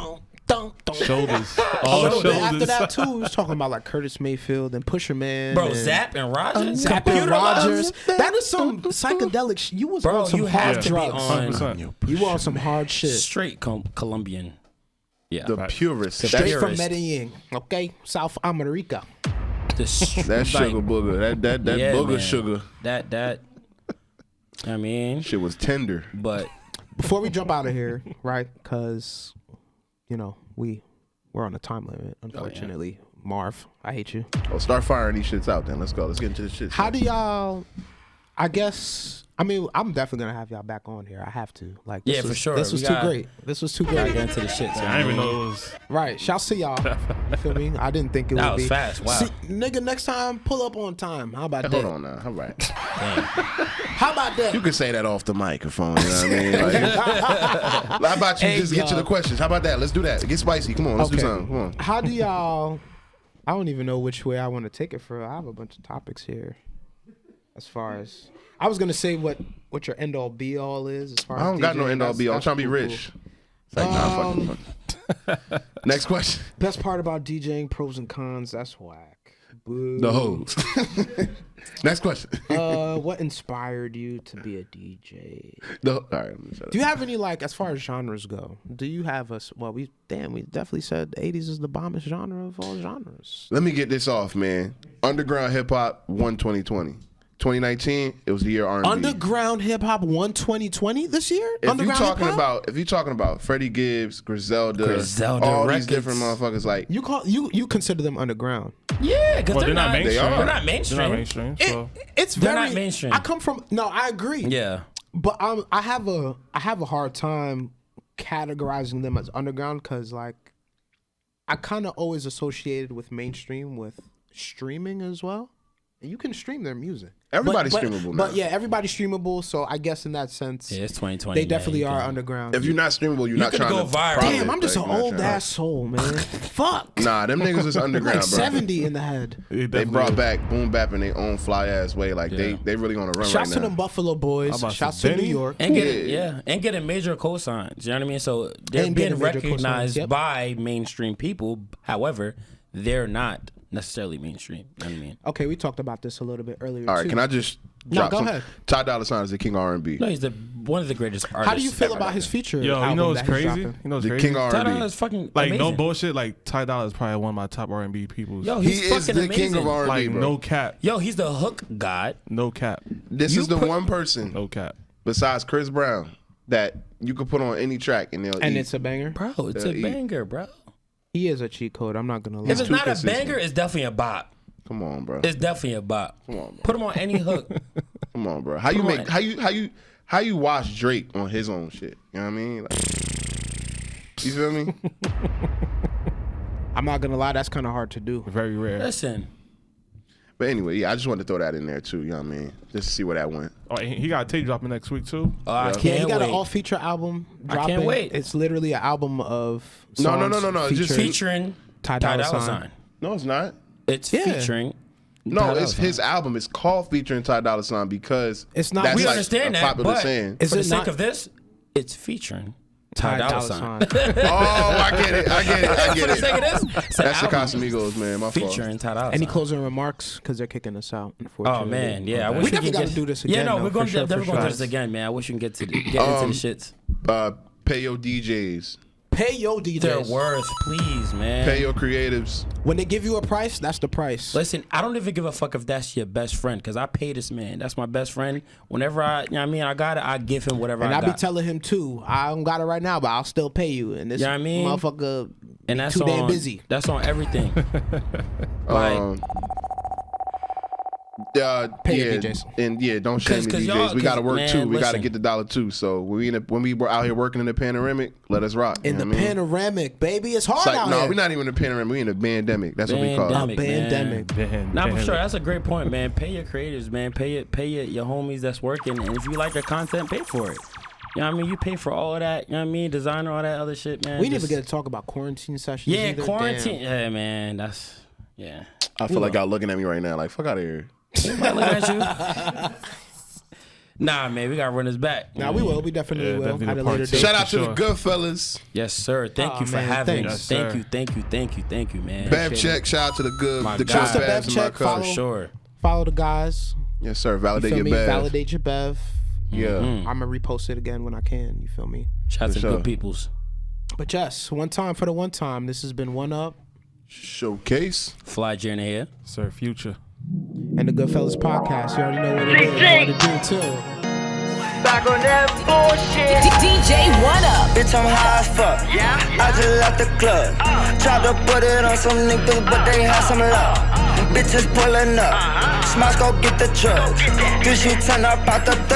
Shoulders. After that too, we was talking about like Curtis Mayfield and Pusha Man. Bro, Zapp and Rogers. Zapp and Rogers. That is some psychedelic shit. You was on some hard drugs. You were on some hard shit. Straight Colombian. Yeah. The purest. Straight from Medellin. Okay? South America. That sugar booger. That booger man. Sugar. That I mean. Shit was tender. But before we jump out of here, right? Because you know, we're on a time limit, unfortunately. Marv, I hate you. Oh, start firing these shits out then. Let's go. Let's get into the shit. How do y'all, I guess, I mean, I'm definitely going to have y'all back on here. I have to. Like, this for sure. This was too great. This was too great. Get into the shit. I didn't even know it was. Right. Shouts to y'all. You feel me? I didn't think it would be. That was fast. Wow. See, nigga, next time, pull up on time. How about that? Hold on now. All right. How about that? You can say that off the microphone. You know what I mean? Like, how about you just get to the questions? How about that? Let's do that. Get spicy. Come on. Let's do something. Come on. How do y'all, I don't even know which way I want to take it for. I have a bunch of topics here. As far as, I was going to say what your end all be all is. As far I don't as got DJing, no end all be all. I'm trying to be rich. It's like, nah, fucking. Next question. Best part about DJing, pros and cons, that's whack. Boo. The hoes. Next question. What inspired you to be a DJ? All right. Do you have any, like, as far as genres go, do you have a, well, we definitely said the 80s is the bombest genre of all genres. Let me get this off, man. Underground hip hop won 2020. 2019, it was the year R&B. Underground hip hop won 2020 this year? If you're talking about Freddie Gibbs, Griselda all records. These different motherfuckers, like you consider them underground? Yeah, because they're not mainstream. They're not mainstream. They're not mainstream. So. They're not mainstream. I come from I agree. Yeah, but I have a hard time categorizing them as underground because like I kind of always associated with mainstream with streaming as well. And you can stream their music. Everybody's streamable now. But yeah, everybody's streamable. So I guess in that sense, yeah, it's 2020. They definitely are underground. If you're not streamable, you're not trying to go viral. Damn, I'm just an old ass soul, man. Fuck. Nah, them niggas is underground, like bro. 70 in the head. They brought back boom bap in their own fly ass way. Like they really on a run Shouts right now. to them Buffalo boys. Shouts to New York. And getting major cosigns. You know what I mean? So they're being recognized by mainstream people. However, they're not necessarily mainstream. You know what I mean? Okay, we talked about this a little bit earlier. All right, can I just drop go ahead. Ty Dolla $ign is the king of R&B. No, he's one of the greatest artists. How do you feel ever. about his feature? Yo, you know what's crazy? You know what's the crazy? king of Ty R&B. Dolla is fucking like amazing. no bullshit. Like Ty Dolla is probably one of my top R&B people. Yo, he he's is fucking the amazing. king of R&B, like bro. no cap. Yo, he's the hook god. No cap. This is the one person, No cap. besides Chris Brown, that you could put on any track and they'll eat. it's a banger? Bro, it's a banger, bro. He is a cheat code. I'm not going to lie. If it's not a banger, it's definitely a bop. Come on, bro. It's definitely a bop. Come on, bro. Put him on any hook. Come on, bro. How you watch Drake on his own shit? You know what I mean? Like, you feel me? I'm not going to lie. That's kind of hard to do. Very rare. Listen. But anyway, yeah, I just wanted to throw that in there too. You know what I mean? Just to see where that went. Oh, he got a tape dropping next week too. I can't he got wait. an all-feature album dropping. I can't wait. It's literally an album of No. songs Just featuring Ty Dolla $ign. $ign. No, it's not. It's featuring. No, it's his album. It's called featuring Ty Dolla $ign because it's not. That's we like understand a that, popular but saying. for the sake of this, it's featuring Ty Dolla $ign. Oh, I get it. For the sake of this, that's the Casamigos, man. My fault. featuring Ty Dolla $ign. Any closing remarks? Because they're kicking us out. Unfortunately. Oh man, yeah. I wish we definitely got to do this again. Yeah, no, we're going to definitely do this again, man. I wish we can get into the shits. Pay your DJs. Pay your DJs. Their worth, please, man. Pay your creatives. When they give you a price, that's the price. Listen, I don't even give a fuck if that's your best friend, because I pay this man. That's my best friend. Whenever I got it, I give him whatever I got. And I be telling him too, I don't got it right now, but I'll still pay you. And this motherfucker and that's too damn busy. That's on everything. Pay your DJs. And don't shame the DJs. We gotta work too. We gotta get the $1 too. So when we were out here working in the panoramic, let us rock. In the panoramic, baby, it's hard out no, here. we're not even in the panoramic. We in the Bandemic. That's what we call it. Bandemic. Nah, for sure. That's a great point, man. Pay your creators, man. Pay your homies that's working. And if you like their content, pay for it. You know what I mean? You pay for all of that. You know what I mean? Designer, all that other shit, man. We never get to talk about quarantine sessions. Yeah, either. quarantine. Damn. Yeah, man. That's I feel like y'all looking at me right now. Like, fuck out of here. Looking at you. Nah, man, we gotta run this back. Nah, we will. We definitely will. Definitely At a later date. Shout out to the Goodfellas. Yes, sir. Thank you for having us. Thanks. Thank you, man. Bev check. Shout out to the good Shout out to Bevs Bev and check. my cousin. Sure. Follow the guys. Yes, sir. You Validate feel your me? Bev. Validate your Bev. Yeah. I'm gonna repost it again when I can. You feel me? Shout out to the good peoples. But yes, one time for the one time. This has been One Up Showcase. Fly Journey here. Sir, Future. and the Goodfellas podcast. You already know what it is. What to do too. Back on that bullshit. DJ One Up. Bitch, I'm high as fuck. Yeah. I just left the club. Tried to put it on some niggas, but they had some love. Bitches pulling up. Smash, go get the drugs. Cause she turn up out the third.